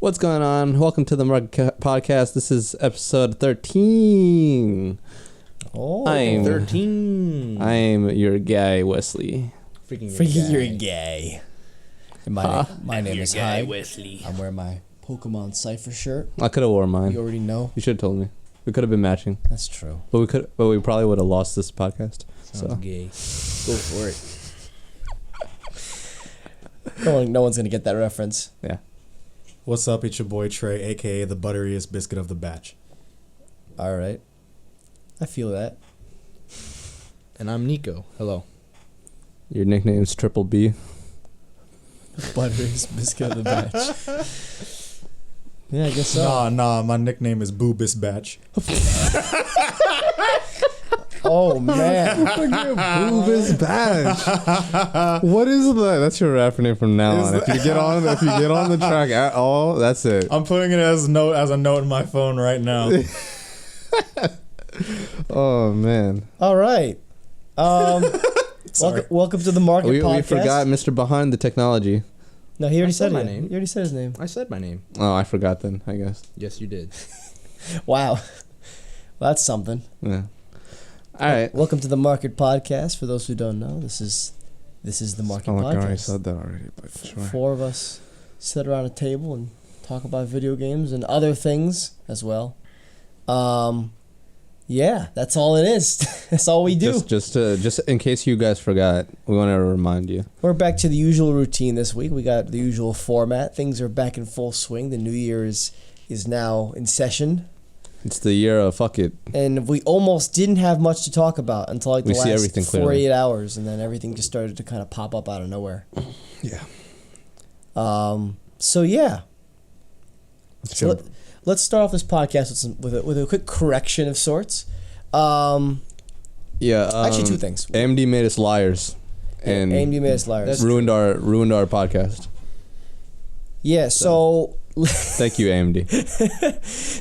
What's going on? Welcome to the Market Podcast. This is episode 13. Oh, I'm 13. I'm your guy, Wesley. Freaking your gay. My name is Hi. Wesley. I'm wearing my Pokemon Cypher shirt. I could have worn mine. You already know. You should have told me. We could have been matching. That's true. But we probably would have lost this podcast. Sounds gay. Go for it. No one's gonna get that reference. Yeah. What's up? It's your boy Trey, aka the butteriest biscuit of the batch. All right. I feel that. And I'm Nico. Hello. Your nickname's Triple B. Butteriest biscuit of the batch. Yeah, I guess so. Nah. My nickname is BuBis batch. Oh man. BuBis badge. What is that? That's your rapper name from now on. If you get on the track at all, that's it. I'm putting it as a note in my phone right now. Oh man. All right. Welcome to the Market Podcast. We forgot Mr. Behind the Technology. No, he already said my it. name. He already said his name. I said my name. Oh, I forgot then, I guess. Yes, you did. Wow. Well, that's something. Yeah. All right. Welcome to the Market Podcast. For those who don't know, this is the Market Oh, Podcast. I already said that already, but sure. Four of us sit around a table and talk about video games and other things as well. Yeah, that's all it is. That's all we do. Just in case you guys forgot, we want to remind you. We're back to the usual routine this week. We got the usual format. Things are back in full swing. The new year is now in session. It's the year of fuck it. And we almost didn't have much to talk about until like the We see last everything 48 clearly. hours, and then everything just started to kind of pop up out of nowhere. Yeah. So yeah. Sure. Let's start off this podcast with a quick correction of sorts. Yeah. Actually, two things. AMD made us liars, and AMD made us liars. ruined our podcast. Yeah. So. Thank you, AMD.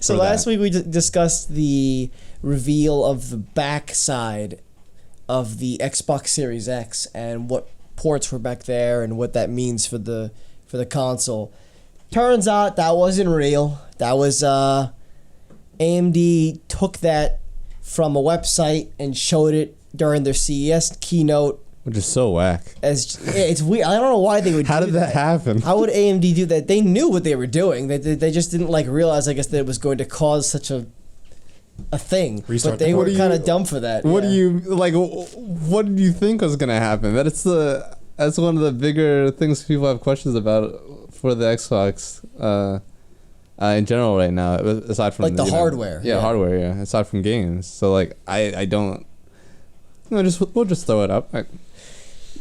So last week we discussed the reveal of the backside of the Xbox Series X and what ports were back there and what that means for the console. Turns out that wasn't real. That was AMD took that from a website and showed it during their CES keynote. Which is so whack. It's weird. I don't know why they would. How did that happen? How would AMD do that? They knew what they were doing. They just didn't realize. I guess that it was going to cause such a thing. Restart but they the were port. kind of dumb for that. What yeah. do you like? What did you think was gonna happen? That's one of the bigger things people have questions about for the Xbox in general right now. Aside from the hardware. Yeah, hardware. Yeah, aside from games. So I don't. We'll just throw it up.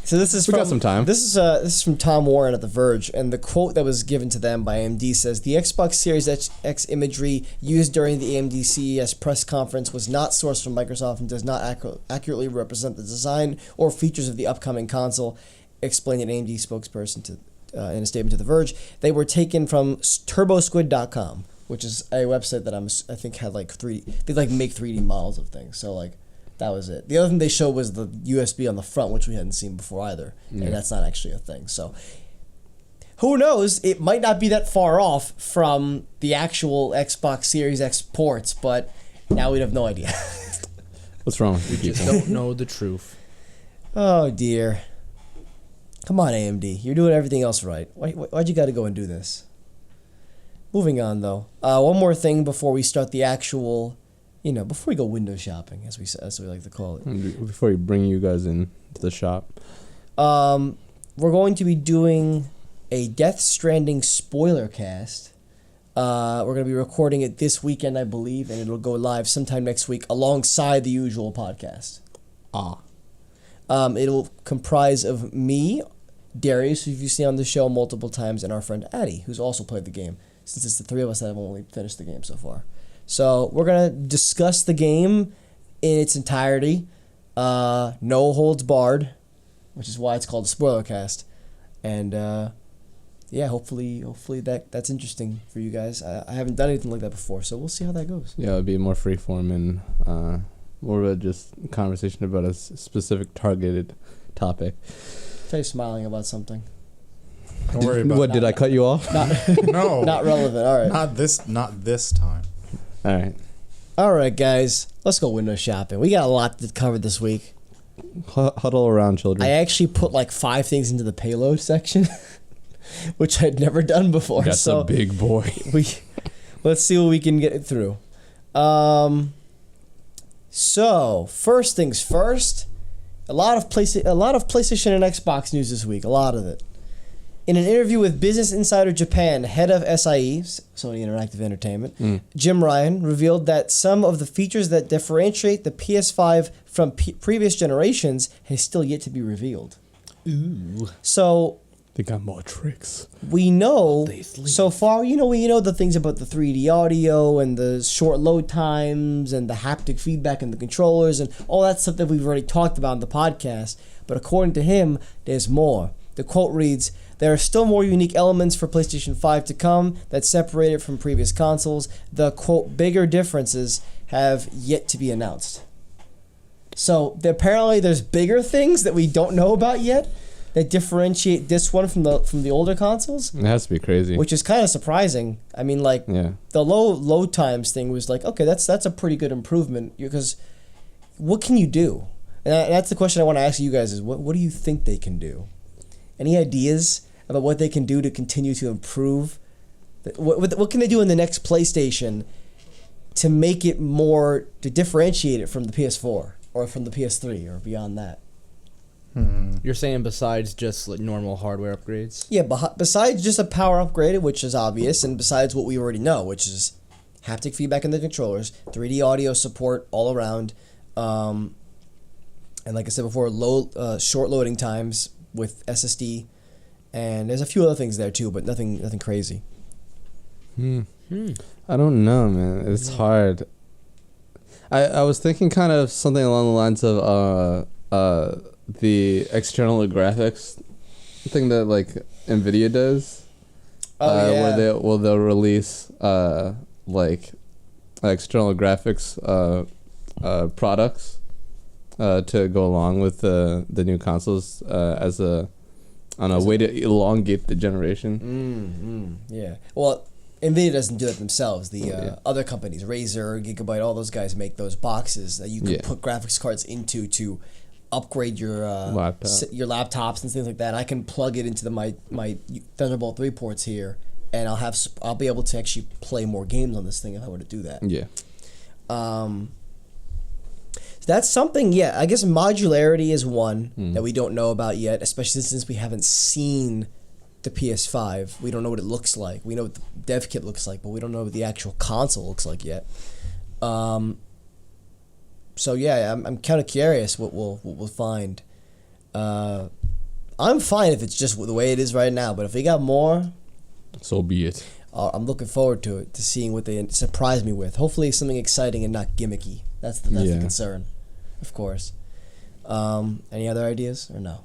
So this is got some time. This is from Tom Warren at The Verge, and the quote that was given to them by AMD says, "The Xbox Series X imagery used during the AMD CES press conference was not sourced from Microsoft and does not accurately represent the design or features of the upcoming console," explained an AMD spokesperson in a statement to The Verge. They were taken from turbosquid.com, which is a website that I think had they make 3D models of things. So that was it. The other thing they showed was the USB on the front, which we hadn't seen before either. Yeah. And that's not actually a thing. So who knows? It might not be that far off from the actual Xbox Series X ports, but now we'd have no idea. What's wrong with you We just people? don't know the truth. Oh, dear. Come on, AMD. You're doing everything else right. Why'd you got to go and do this? Moving on, though. One more thing before we start the actual... before we go window shopping, as we like to call it. Before we bring you guys in to the shop. We're going to be doing a Death Stranding spoiler cast. We're going to be recording it this weekend, I believe, and it'll go live sometime next week alongside the usual podcast. It'll comprise of me, Darius, who you've seen on the show multiple times, and our friend Addie, who's also played the game, since it's the three of us that have only finished the game so far. So we're going to discuss the game in its entirety. No holds barred, which is why it's called a spoiler cast. And hopefully that's interesting for you guys. I haven't done anything like that before, so we'll see how that goes. Yeah, it'll be more freeform and more of a just conversation about a specific targeted topic. Try smiling about something. Don't worry about What did I cut you off? it. No. Not relevant. All right. Not this time. All right. All right, guys. Let's go window shopping. We got a lot to cover this week. Huddle around, children. I actually put like 5 things into the payload section, which I'd never done before. That's so a big boy. let's see what we can get through. So first things first, a lot of PlayStation and Xbox news this week. A lot of it. In an interview with Business Insider Japan, head of SIE, Sony Interactive Entertainment, Jim Ryan revealed that some of the features that differentiate the PS5 from previous generations has still yet to be revealed. Ooh. So They got more tricks. we know They sleep. so far, we know the things about the 3D audio and the short load times and the haptic feedback and the controllers and all that stuff that we've already talked about in the podcast. But according to him, there's more. The quote reads, "There are still more unique elements for PlayStation 5 to come that separate it from previous consoles. The quote bigger differences have yet to be announced." So apparently there's bigger things that we don't know about yet that differentiate this one from the older consoles, It has to be crazy. which is kind of surprising. I mean, like Yeah. the low load times thing was like, okay, that's a pretty good improvement because what can you do? And that's the question I want to ask you guys is what do you think they can do? Any ideas about what they can do to continue to improve? What can they do in the next PlayStation to make it more, to differentiate it from the PS4 or from the PS3 or beyond that? You're saying besides just like normal hardware upgrades? Yeah, besides just a power upgrade, which is obvious, and besides what we already know, which is haptic feedback in the controllers, 3D audio support all around, and like I said before, short loading times with SSD, and there's a few other things there too, but nothing crazy. I don't know, man. It's hard. I was thinking kind of something along the lines of the external graphics thing that like Nvidia does. Oh yeah. Where they'll release like external graphics products to go along with the new consoles as a way to elongate the generation. Yeah. Well, Nvidia doesn't do it themselves. The other companies, Razer, Gigabyte, all those guys make those boxes that you can put graphics cards into to upgrade your your laptops and things like that. I can plug it into my Thunderbolt 3 ports here, and I'll be able to actually play more games on this thing if I were to do that. Yeah. That's something. Yeah, I guess modularity is one that we don't know about yet, especially since we haven't seen the PS5. We don't know what it looks like. We know what the dev kit looks like, but we don't know what the actual console looks like yet. So yeah, I'm kind of curious what we'll find. I'm fine if it's just the way it is right now, but if we got more, So be it. I'm looking forward to it, to seeing what they surprise me with. Hopefully something exciting and not gimmicky. That's the concern, of course. Any other ideas or no?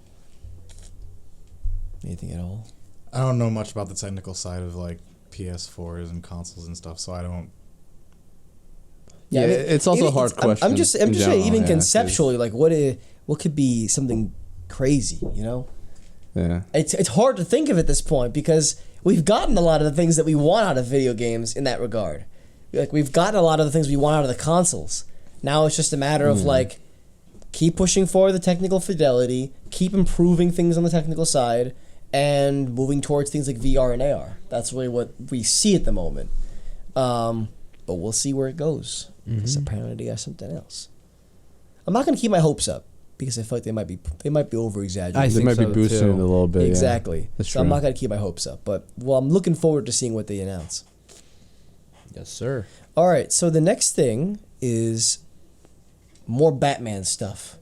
Anything at all? I don't know much about the technical side of like PS4s and consoles and stuff, so I don't. Yeah, I mean, it's also a hard question. I'm just in saying, even general, conceptually, like what could be something crazy, you know? Yeah. It's hard to think of at this point because we've gotten a lot of the things that we want out of video games in that regard. Like we've gotten a lot of the things we want out of the consoles. Now it's just a matter of like keep pushing for the technical fidelity, keep improving things on the technical side, and moving towards things like VR and AR. That's really what we see at the moment. But we'll see where it goes. Because apparently they got something else. I'm not going to keep my hopes up because I feel like they might be over exaggerating. They might be boosting it a little bit. Exactly. Yeah. That's So true. I'm not going to keep my hopes up. But I'm looking forward to seeing what they announce. Yes, sir. All right. So the next thing is more Batman stuff.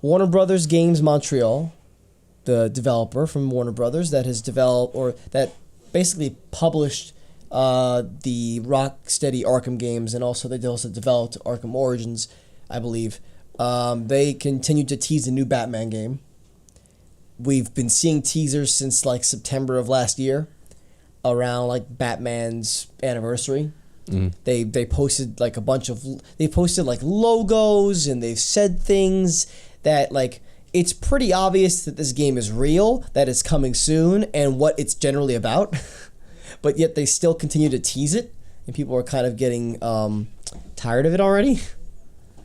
Warner Brothers Games Montreal, the developer from Warner Brothers that has developed or that basically published the Rocksteady Arkham games, and they also developed Arkham Origins, I believe. They continued to tease a new Batman game. We've been seeing teasers since like September of last year, around like Batman's anniversary. They posted like logos, and they've said things that like it's pretty obvious that this game is real, that it's coming soon, and what it's generally about. But yet they still continue to tease it, and people are kind of getting tired of it already.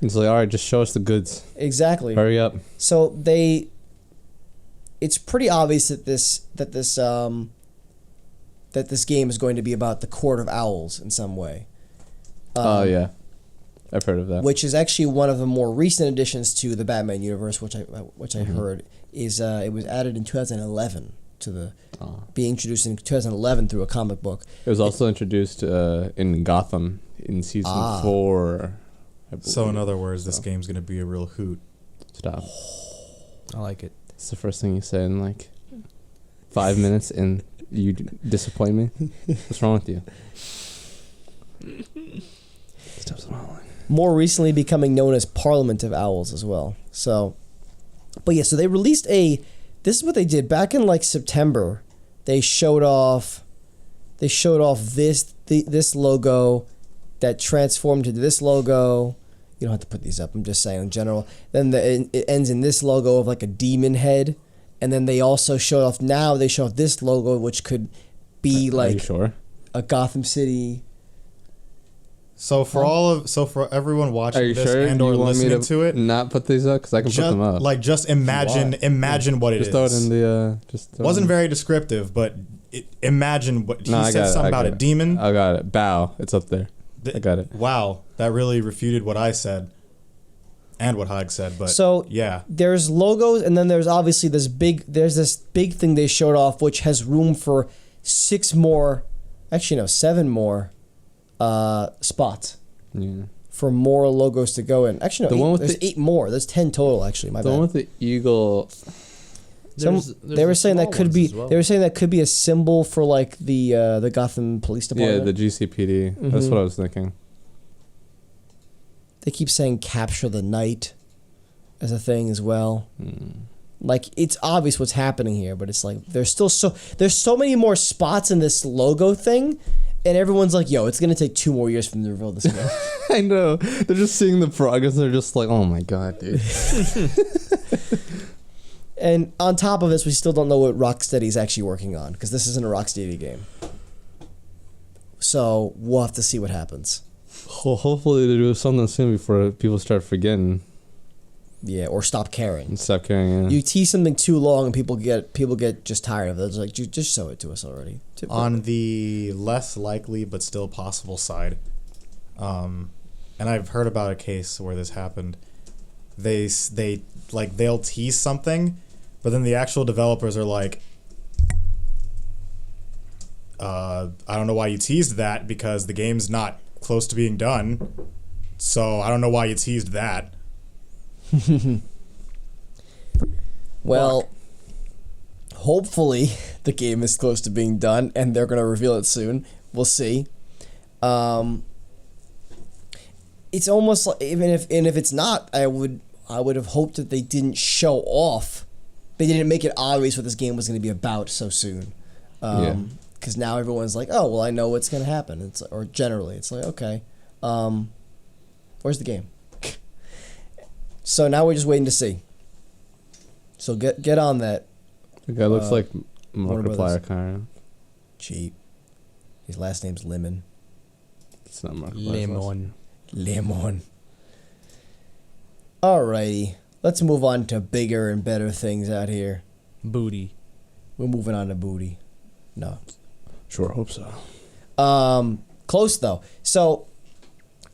It's like, all right, just show us the goods. Exactly. Hurry up. So it's pretty obvious that this game is going to be about the Court of Owls in some way. Oh yeah, I've heard of that. Which is actually one of the more recent additions to the Batman universe, which I heard is it was added in 2011 to the being introduced in 2011 through a comic book. It was also introduced in Gotham in season 4. So in other words, this game's gonna be a real hoot. Stop. I like it. It's the first thing you say in like 5 minutes, and you disappoint me. What's wrong with you? Stop smiling. More recently becoming known as Parliament of Owls as well. So, but yeah, so they released this is what they did back in like September. They showed off this logo that transformed into this logo. You don't have to put these up. I'm just saying in general. Then it ends in this logo of like a demon head. And then they also showed off, now they show off this logo, which could be like Are you sure? a Gotham City. So for everyone watching Are you this sure and you or want me listening to to it, not put these up? Because I can put them up. Like just imagine what it just is. throw it in the. Wasn't very descriptive, but imagine what he said. Something about a demon. I got it. Bow. It's up there. I got it. Wow, that really refuted what I said and what Haig said. But so yeah, there's logos, and then there's obviously this big thing they showed off, which has room for 7 more spots. Yeah. For more logos to go in. Actually, no, there's 8 more. There's 10 total. Actually, my bad. The one with the eagle. They were saying that could be. They were saying that could be a symbol for like the Gotham Police Department. Yeah, the GCPD. That's what I was thinking. They keep saying "capture the night" as a thing as well. Like it's obvious what's happening here, but it's like there's so many more spots in this logo thing, and everyone's like, "Yo, it's gonna take 2 more years for them to reveal this game." I know. They're just seeing the progress. And they're just like, "Oh my god, dude." And on top of this, we still don't know what Rocksteady's actually working on, because this isn't a Rocksteady game. So we'll have to see what happens. Well, hopefully they do something soon before people start forgetting Yeah, or stop caring. and stop caring. Yeah. You tease something too long, and people get just tired of it. It's like, just show it to us already. on the less likely but still possible side, and I've heard about a case where this happened. They'll tease something, but then the actual developers are like, I don't know why you teased that, because the game's not close to being done, so I don't know why you teased that. Well, hopefully the game is close to being done, and they're gonna reveal it soon. We'll see. It's almost like, if it's not, I would have hoped that they didn't show off. They didn't make it obvious what this game was going to be about so soon. Because now everyone's like, oh, well, I know what's going to happen. Or generally, it's like, okay, where's the game? So now we're just waiting to see. So get on that. The guy looks like Warner Markiplier, Brothers. kind of. Cheap. His last name's Lemon. It's not Markiplier. Lemon. Alrighty. Let's move on to bigger and better things out here. Booty. We're moving on to booty. No. Sure, hope so. Close though. So,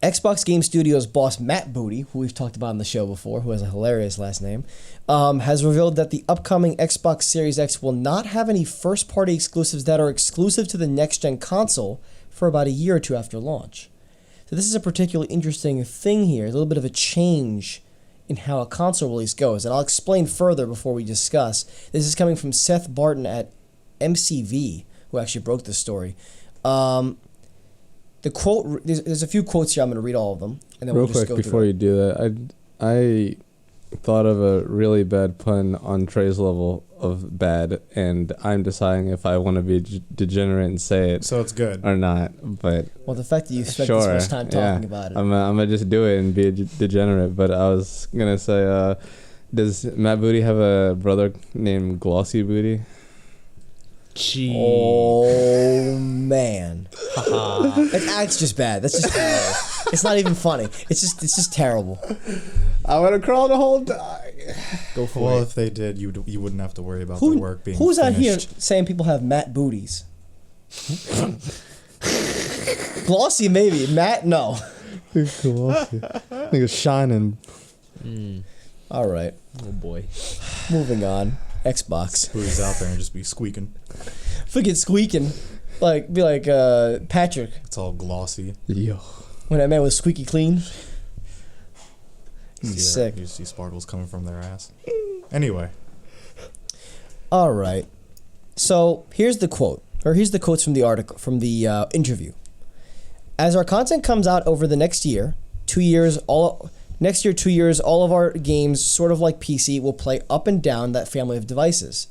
Xbox Game Studios boss Matt Booty, who we've talked about on the show before, who has a hilarious last name, has revealed that the upcoming Xbox Series X will not have any first-party exclusives that are exclusive to the next-gen console for about a year or 2 after launch. So this is a particularly interesting thing here. A little bit of a change in how a console release goes, and I'll explain further before we discuss. This is coming from Seth Barton at MCV, who actually broke this story. The quote, there's a few quotes here. I'm going to read all of them, and then Real we'll just quick go before through you do that, I thought of a really bad pun on Trey's level of bad, and I'm deciding if I want to be degenerate and say it So it's good. or not. But Well, the fact that you spent sure, this much time talking about it. I'm gonna just do it and be a degenerate. But I was gonna say Does Matt Booty have a brother named Glossy Booty? Gee. Oh man, that's just bad. That's just terrible. It's not even funny. It's just terrible. I would have crawled a whole time. Go for Well, it. if they did, you wouldn't have to worry about the work being Who's out here finished. saying people have Matt booties? Glossy maybe. Matt no. Glossy. I think it's shining. All right, Oh boy. moving on. Xbox. Who's out there and just be squeaking. Forget squeaking. Be like Patrick It's all glossy. Yo. when that man was squeaky clean. You Sick. You see sparkles coming from their ass. Anyway. All right. So here's the quote, or here's the quotes from the article, from the interview. As our content comes out over the next year, 2 years, all of our games, sort of like PC, will play up and down that family of devices.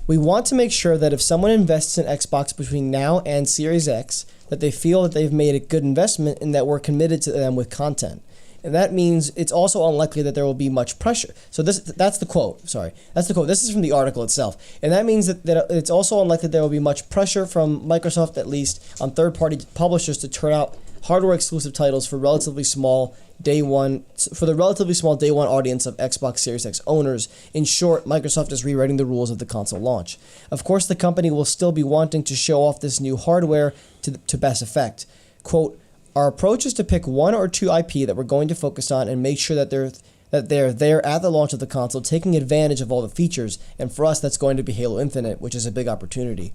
We want to make sure that if someone invests in Xbox between now and Series X, that they feel that they've made a good investment and that we're committed to them with content. And that means it's also unlikely that there will be much pressure. So that's the quote. Sorry. That's the quote. This is from the article itself. And that means that it's also unlikely there will be much pressure from Microsoft, at least, on third-party publishers to turn out hardware-exclusive titles for the relatively small day one audience of Xbox Series X owners. In short, Microsoft is rewriting the rules of the console launch. Of course, the company will still be wanting to show off this new hardware to best effect. Quote, our approach is to pick one or two IP that we're going to focus on and make sure that they're there at the launch of the console, taking advantage of all the features, and for us that's going to be Halo Infinite, which is a big opportunity.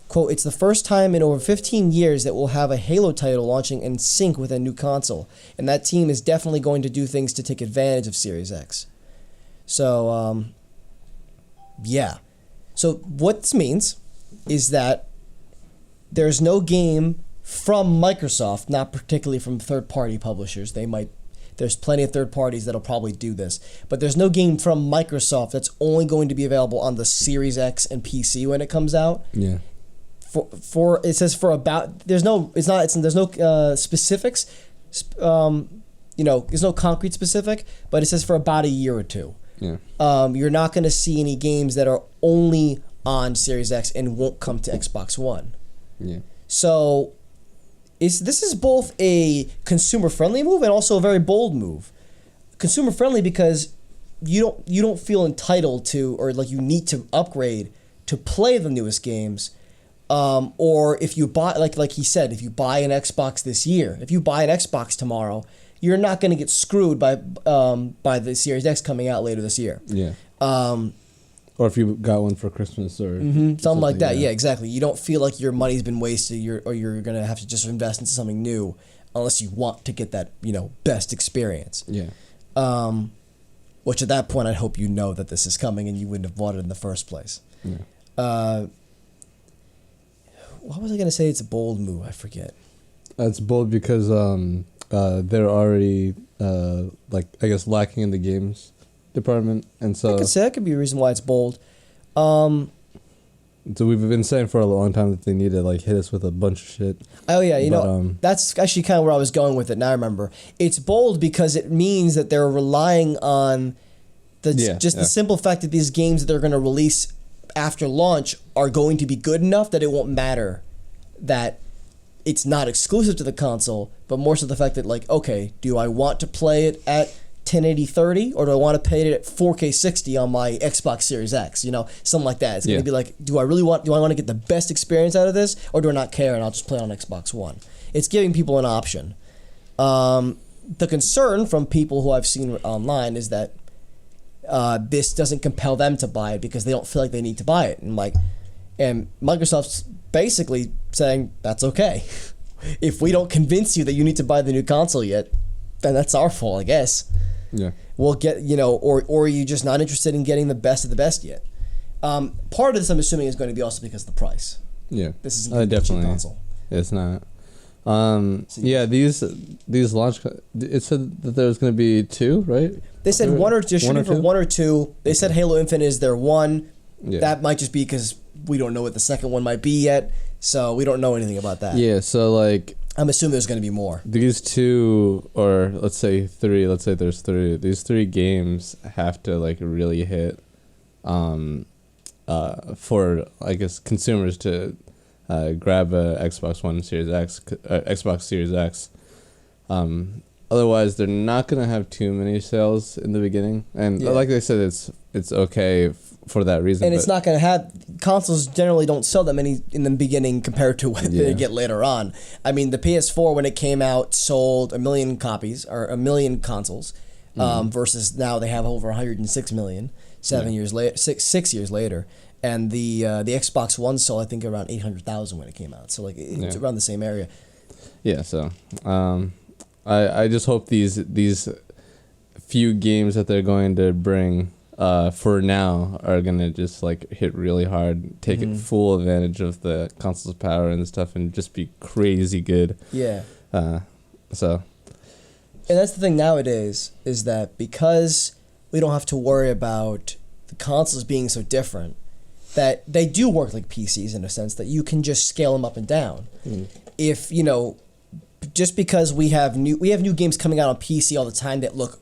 Quote, it's the first time in over 15 years that we'll have a Halo title launching in sync with a new console, and that team is definitely going to do things to take advantage of Series X. So, yeah. So what this means is that there's no game from Microsoft, not particularly from third-party publishers. There's plenty of third parties that'll probably do this, but there's no game from Microsoft that's only going to be available on the Series X and PC when it comes out. Yeah. For it says for about there's no specifics, there's no concrete specific, but it says for about a year or two. Yeah. You're not going to see any games that are only on Series X and won't come to Xbox One. Yeah. So this is both a consumer-friendly move and also a very bold move. Consumer-friendly because you don't feel entitled to, or like you need to upgrade to play the newest games. Or if you buy, like he said, if you buy an Xbox this year, if you buy an Xbox tomorrow, you're not going to get screwed by the Series X coming out later this year. Yeah. Or if you got one for Christmas or something like that. Yeah, exactly. You don't feel like your money's been wasted, or you're going to have to just invest into something new unless you want to get that, best experience. Yeah. Which at that point, I hope you know that this is coming and you wouldn't have bought it in the first place. Yeah. What was I going to say? It's a bold move. I forget. It's bold because they're already lacking in the games department, and so I could say that could be a reason why it's bold. So we've been saying for a long time that they need to hit us with a bunch of shit. Oh yeah, that's actually kind of where I was going with it. Now I remember. It's bold because it means that they're relying on the simple fact that these games that they're going to release after launch are going to be good enough that it won't matter that it's not exclusive to the console, but more so the fact that okay, do I want to play it at 1080-30 or do I want to play it at 4K 60 on my Xbox Series X? Something like that. It's going to be like, do I want to get the best experience out of this, or do I not care and I'll just play it on Xbox One? It's giving people an option. The concern from people who I've seen online is that this doesn't compel them to buy it because they don't feel like they need to buy it. And Microsoft's basically saying, that's okay. If we don't convince you that you need to buy the new console yet, then that's our fault, I guess. Yeah. We'll get, or you're just not interested in getting the best of the best yet. Part of this, I'm assuming, is going to be also because of the price. Yeah. This isn't going to be a cheap console. It's not. These launch, it said that there was going to be two, right? They said one or two. They said Halo Infinite is their one. Yeah. That might just be because we don't know what the second one might be yet, so we don't know anything about that. Yeah, so I'm assuming there's going to be more. These two, or let's say three. Let's say there's three. These three games have to like really hit, for I guess consumers to, grab a Xbox One Series X, Xbox Series X. Otherwise, they're not gonna have too many sales in the beginning, and like I said, it's okay for that reason. And it's not going to have consoles generally don't sell that many in the beginning compared to what they get later on. I mean, the PS4 when it came out sold 1 million copies or 1 million consoles, versus now they have over 106 million 6 years later. And the Xbox One sold I think around 800,000 when it came out. So like it's around the same area. Yeah. So I just hope these few games that they're going to bring for now are gonna just like hit really hard, take it full advantage of the console's power and stuff, and just be crazy good. Yeah. So. And that's the thing nowadays is that because we don't have to worry about the consoles being so different, that they do work like PCs in a sense that you can just scale them up and down. If just because we have new games coming out on PC all the time that look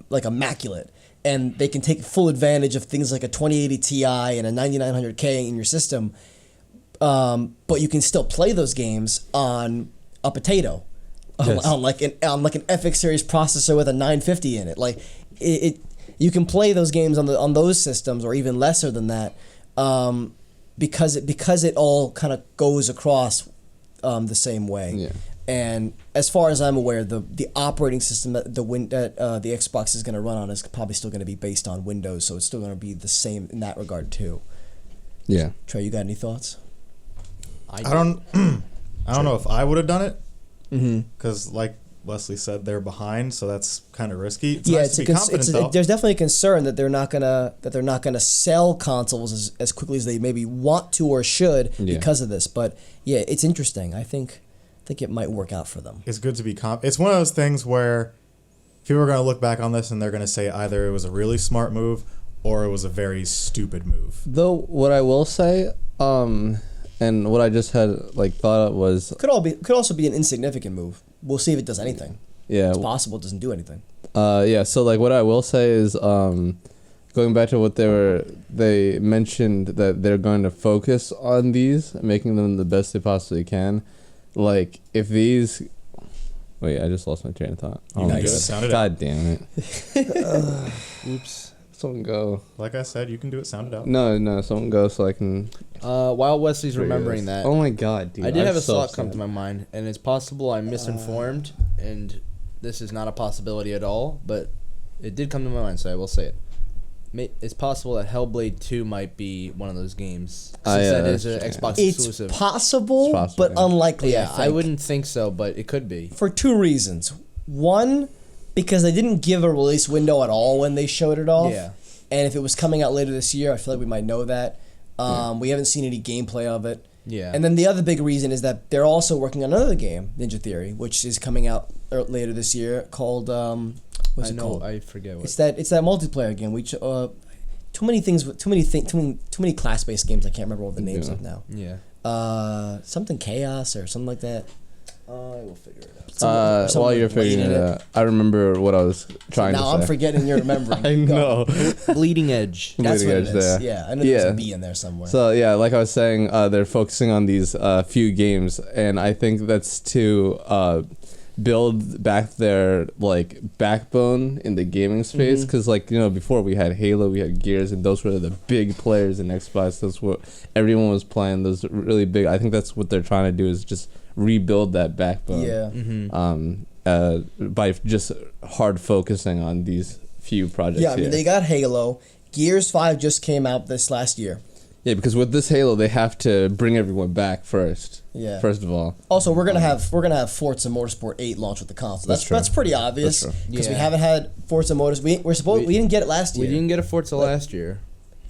like immaculate, and they can take full advantage of things like a 2080 Ti and a 9900K in your system, but you can still play those games on a potato, on like an FX series processor with a 950 in it. Like you can play those games on those systems or even lesser than that, because it all kind of goes across the same way. Yeah. And as far as I'm aware, the operating system that the Xbox is going to run on is probably still going to be based on Windows, so it's still going to be the same in that regard too. Yeah. Trey, you got any thoughts? I don't know if I would have done it, because like Wesley said, they're behind, so that's kind of risky. It's nice to be confident, though. There's definitely a concern that they're not gonna sell consoles as quickly as they maybe want to or should because of this. But yeah, it's interesting. I think it might work out for them. It's good to be It's one of those things where people are going to look back on this and they're going to say either it was a really smart move or it was a very stupid move. Though what I will say, and what I just had like thought of was could also be an insignificant move. We'll see if it does anything. Yeah, it's possible it doesn't do anything. Yeah. So like what I will say is, going back to what they mentioned that they're going to focus on these, making them the best they possibly can. Like, if these... Wait, I just lost my train of thought. Oh, nice. God damn it. Oops. Someone go. Like I said, you can do it. Sound it out. No, someone go so I can... While Wesley's remembering that... Oh my god, dude. I did have a thought come to my mind, and it's possible I'm misinformed, and this is not a possibility at all, but it did come to my mind, so I will say it. It's possible that Hellblade 2 might be one of those games. Since that is an Xbox exclusive. It's possible, but unlikely. Yeah, I wouldn't think so, but it could be. For two reasons. One, because they didn't give a release window at all when they showed it off. Yeah. And if it was coming out later this year, I feel like we might know that. We haven't seen any gameplay of it. Yeah. And then the other big reason is that they're also working on another game, Ninja Theory, which is coming out later this year called... what's it called? I forget what. It's that multiplayer game. Too many class-based games. I can't remember all the names of now. Yeah. Something Chaos or something like that. I will figure it out. While you're figuring it out, I remember what I was trying to say. Now I'm forgetting you're remembering. I know. Bleeding Edge. That's what it is. There. Yeah, I know there's a B in there somewhere. So yeah, like I was saying, they're focusing on these few games, and I think that's to build back their like backbone in the gaming space, because like before we had Halo, we had Gears, and those were the big players in Xbox. That's what everyone was playing. Those really big. I think that's what they're trying to do, is just rebuild that backbone. Yeah. By just hard focusing on these few projects. Yeah, I mean they got Halo. Gears 5 just came out this last year. Yeah, because with this Halo, they have to bring everyone back first. Yeah. First of all. Also, we're gonna have Forza Motorsport 8 launch with the console. That's pretty obvious because we haven't had Forza Motorsport. We didn't get it last year. We didn't get a Forza last year,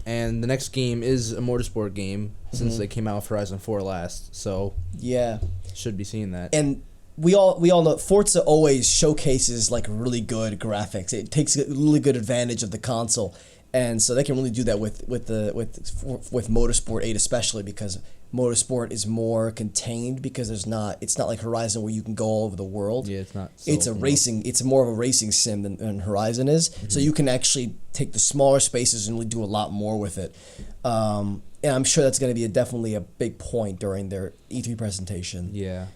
and the next game is a Motorsport game since they came out with Horizon 4 last. So yeah, should be seeing that. And we all know Forza always showcases like really good graphics. It takes a really good advantage of the console. And so they can really do that with Motorsport 8 especially, because Motorsport is more contained because it's not like Horizon where you can go all over the world. Yeah, it's not. It's more of a racing sim than Horizon is. Mm-hmm. So you can actually take the smaller spaces and really do a lot more with it. And I'm sure that's going to be definitely a big point during their E3 presentation. Yeah.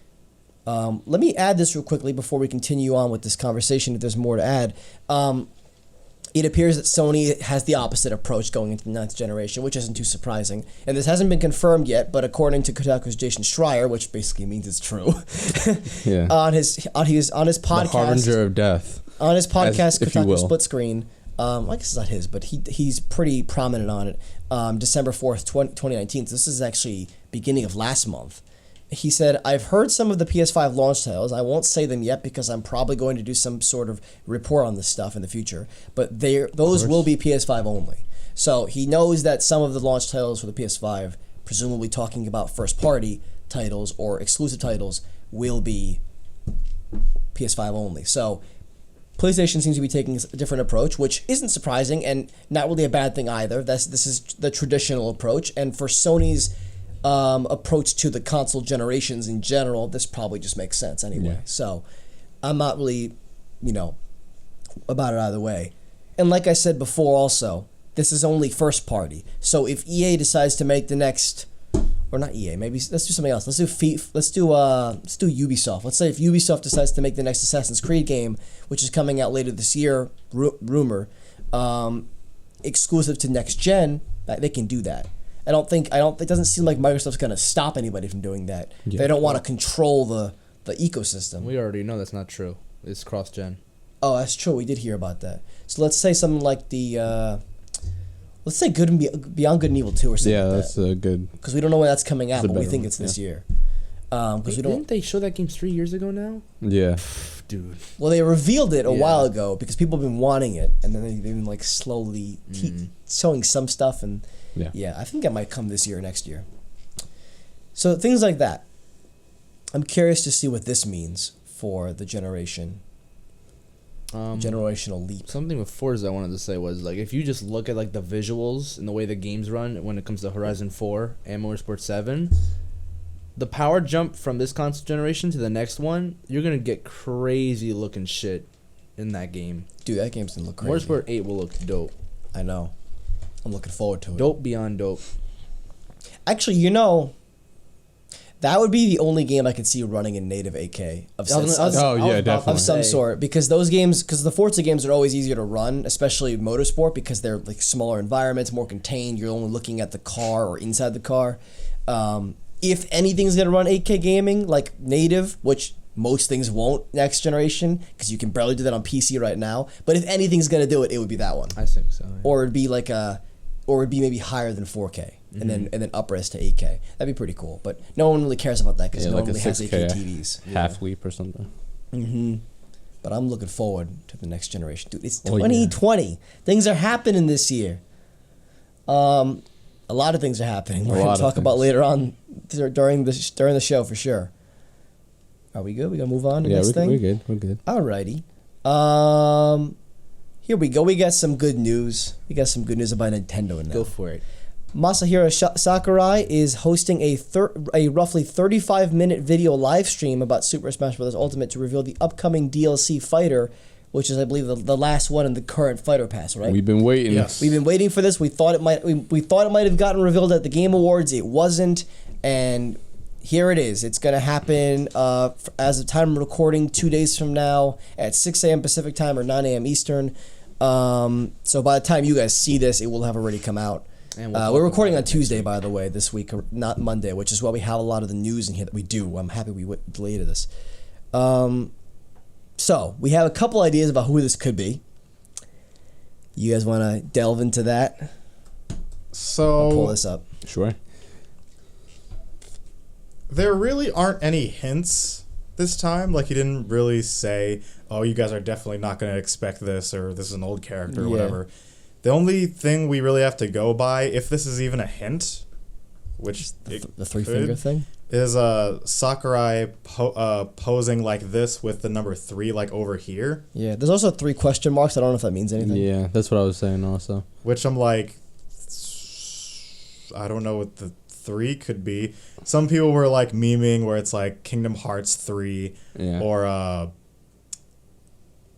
Let me add this real quickly before we continue on with this conversation, if there's more to add. It appears that Sony has the opposite approach going into the 9th generation, which isn't too surprising. And this hasn't been confirmed yet, but according to Kotaku's Jason Schreier, which basically means it's true, yeah. on his podcast, the harbinger of death, on his podcast, Kotaku Split Screen. I guess it's not his, but he's pretty prominent on it. December 4th, 2019. So this is actually beginning of last month. He said, I've heard some of the PS5 launch titles. I won't say them yet because I'm probably going to do some sort of report on this stuff in the future. But those will be PS5 only. So he knows that some of the launch titles for the PS5, presumably talking about first-party titles or exclusive titles, will be PS5 only. So PlayStation seems to be taking a different approach, which isn't surprising and not really a bad thing either. This is the traditional approach. And for Sony's approach to the console generations in general, this probably just makes sense anyway. Yeah. So I'm not really, about it either way. And like I said before also, this is only first party. So if EA decides to make the next, or not EA, maybe let's do something else. Let's do Ubisoft. Let's say if Ubisoft decides to make the next Assassin's Creed game, which is coming out later this year, rumor, exclusive to next gen, they can do that. It doesn't seem like Microsoft's going to stop anybody from doing that. Yeah. They don't want to control the ecosystem. We already know that's not true. It's cross-gen. Oh, that's true. We did hear about that. So let's say something like let's say Beyond Good and Evil 2 or something like that. Yeah, that's good. Because we don't know when that's coming out, but we think it's this year. Didn't they show that game 3 years ago now? Yeah. Dude. Well, they revealed it a while ago because people have been wanting it, and then they've been slowly showing some stuff and... Yeah, I think that might come this year or next year. So things like that. I'm curious to see what this means for the generation. Generational leap. Something with Forza I wanted to say was, if you just look at, the visuals and the way the games run when it comes to Horizon 4 and Motorsport 7, the power jump from this console generation to the next one, you're going to get crazy looking shit in that game. Dude, that game's going to look crazy. Motorsport 8 will look dope. I know. I'm looking forward to it. Dope beyond dope. Actually, that would be the only game I could see running in native 8K of some sort, because the Forza games are always easier to run, especially Motorsport, because they're smaller environments, more contained. You're only looking at the car or inside the car. If anything's gonna run 8K gaming like native, which most things won't next generation, because you can barely do that on PC right now. But if anything's gonna do it, it would be that one. I think so. Yeah. Or it'd be maybe higher than 4K, and then up-res to 8K. That'd be pretty cool. But no one really cares about that because no one really has 8K TVs. Half leap or something. Mm-hmm. But I'm looking forward to the next generation, dude. It's 2020. Yeah. Things are happening this year. A lot of things are happening. We're going to talk about later on during the show for sure. Are we good? We gonna move on to the next thing? We're good. We're good. Alrighty. Here we go. We got some good news. We got some good news about Nintendo now. Go for it. Masahiro Sakurai is hosting a roughly 35-minute video live stream about Super Smash Bros. Ultimate to reveal the upcoming DLC fighter, which is, I believe, the last one in the current Fighter Pass, right? We've been waiting. Yes. We've been waiting for this. We thought it might have gotten revealed at the Game Awards. It wasn't, and here it is. It's going to happen as of time of recording 2 days from now at 6 a.m. Pacific time or 9 a.m. Eastern. So by the time you guys see this, it will have already come out. And we're recording on Tuesday, by the way, this week, not Monday, which is why we have a lot of the news in here that we do. I'm happy we delayed this. So we have a couple ideas about who this could be. You guys want to delve into that? So I'll pull this up. Sure. There really aren't any hints this time. He didn't really say, oh, you guys are definitely not going to expect this, or this is an old character, or whatever. The only thing we really have to go by, if this is even a hint, which the three-finger thing? is Sakurai posing like this with the number 3 like over here. Yeah, there's also 3 question marks. I don't know if that means anything. Yeah, that's what I was saying also. Which I'm like, I don't know what the 3 could be. Some people were like memeing where it's like Kingdom Hearts 3 or I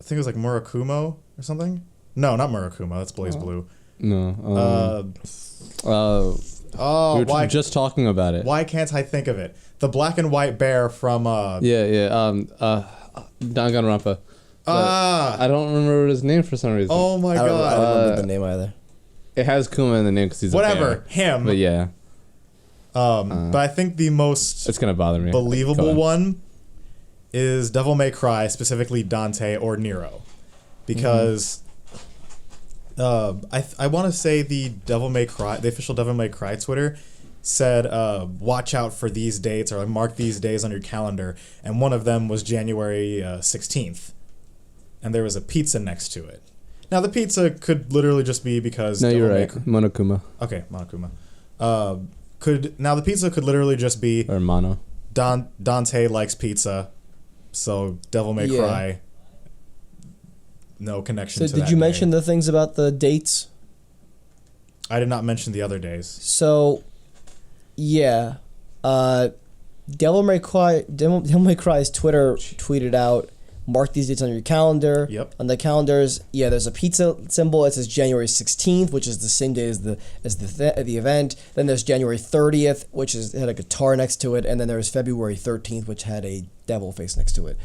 think it was like Murakumo or something. No, not Murakumo. That's Blaze Blue. No. We were just talking about it. Why can't I think of it? The black and white bear from Danganronpa. I don't remember his name for some reason. Oh my god. I don't remember the name either. It has Kuma in the name because he's whatever, a bear. him. But yeah. But I think the most it's gonna bother me. believable one is Devil May Cry, specifically Dante or Nero, because I want to say the official Devil May Cry Twitter said watch out for these dates, or like mark these days on your calendar, and one of them was January 16th, and there was a pizza next to it. Now the pizza could literally just be because you're right. Monokuma. Okay, Monokuma. Now the pizza could literally just be or Mono. Dante likes pizza, so Devil May Cry. No connection. So did you mention the things about the dates? I did not mention the other days. So, yeah, Devil May Cry's Twitter tweeted out, mark these dates on your calendar. Yep. On the calendars, there's a pizza symbol. It says January 16th, which is the same day as the event. Then there's January 30th, which had a guitar next to it, and then there's February 13th, which had a devil face next to it.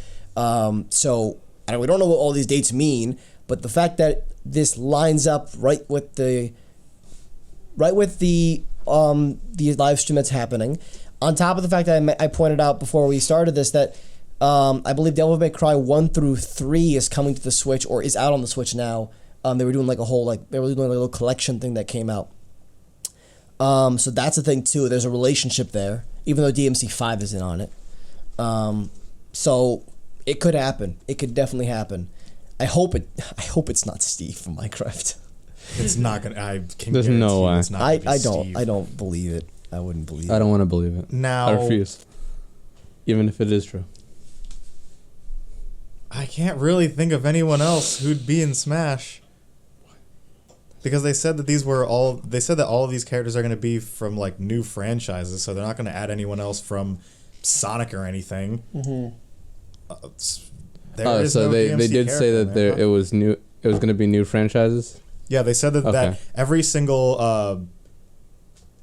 So we don't know what all these dates mean, but the fact that this lines up right with the live stream that's happening, on top of the fact that I pointed out before we started this that I believe Devil May Cry 1 through 3 is coming to the Switch or is out on the Switch now. They were doing like a little collection thing that came out. So that's a thing too. There's a relationship there, even though DMC 5 isn't on it. So it could happen. It could definitely happen. I hope it's not Steve from Minecraft. It's not gonna. There's no way. It's not gonna be Steve. I don't believe it. I wouldn't believe it. I don't want to believe it. Now I refuse. Even if it is true. I can't really think of anyone else who'd be in Smash. Because they said that all of these characters are going to be from like new franchises, so they're not going to add anyone else from Sonic or anything. Mm-hmm. They did say that it was new. It was going to be new franchises. Yeah, they said that every single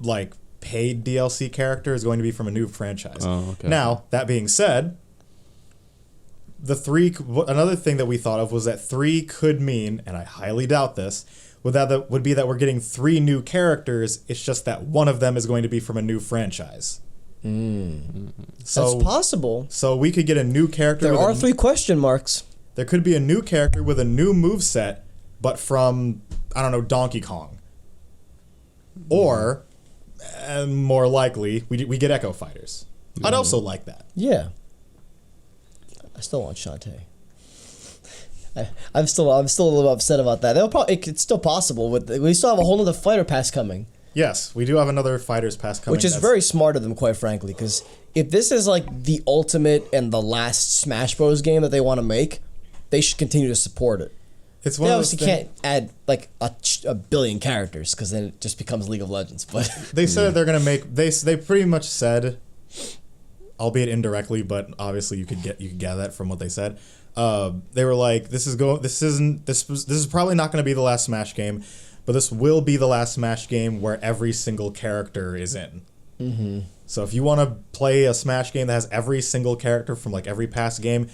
like paid DLC character is going to be from a new franchise. Oh, okay. Now that being said, another thing that we thought of was that 3 could mean, and I highly doubt this, would be that we're getting 3 new characters. It's just that one of them is going to be from a new franchise. That's possible. So we could get a new character. There are 3 question marks. There could be a new character with a new moveset, but from, I don't know, Donkey Kong. Or, more likely, we get Echo Fighters. I'd also like that. Yeah. I still want Shantae. I'm still a little upset about that. It's still possible. We still have a whole other fighter pass coming. Yes, we do have another Fighters Pass coming. Which is very smart of them, quite frankly, because if this is like the ultimate and the last Smash Bros. Game that they want to make, they should continue to support it. They obviously can't add like a billion characters because then it just becomes League of Legends. But they said that they're gonna make. They pretty much said, albeit indirectly, but obviously you could gather that from what they said. They were like, this is probably not going to be the last Smash game, but this will be the last Smash game where every single character is in. Mm-hmm. So if you want to play a Smash game that has every single character from like every past game,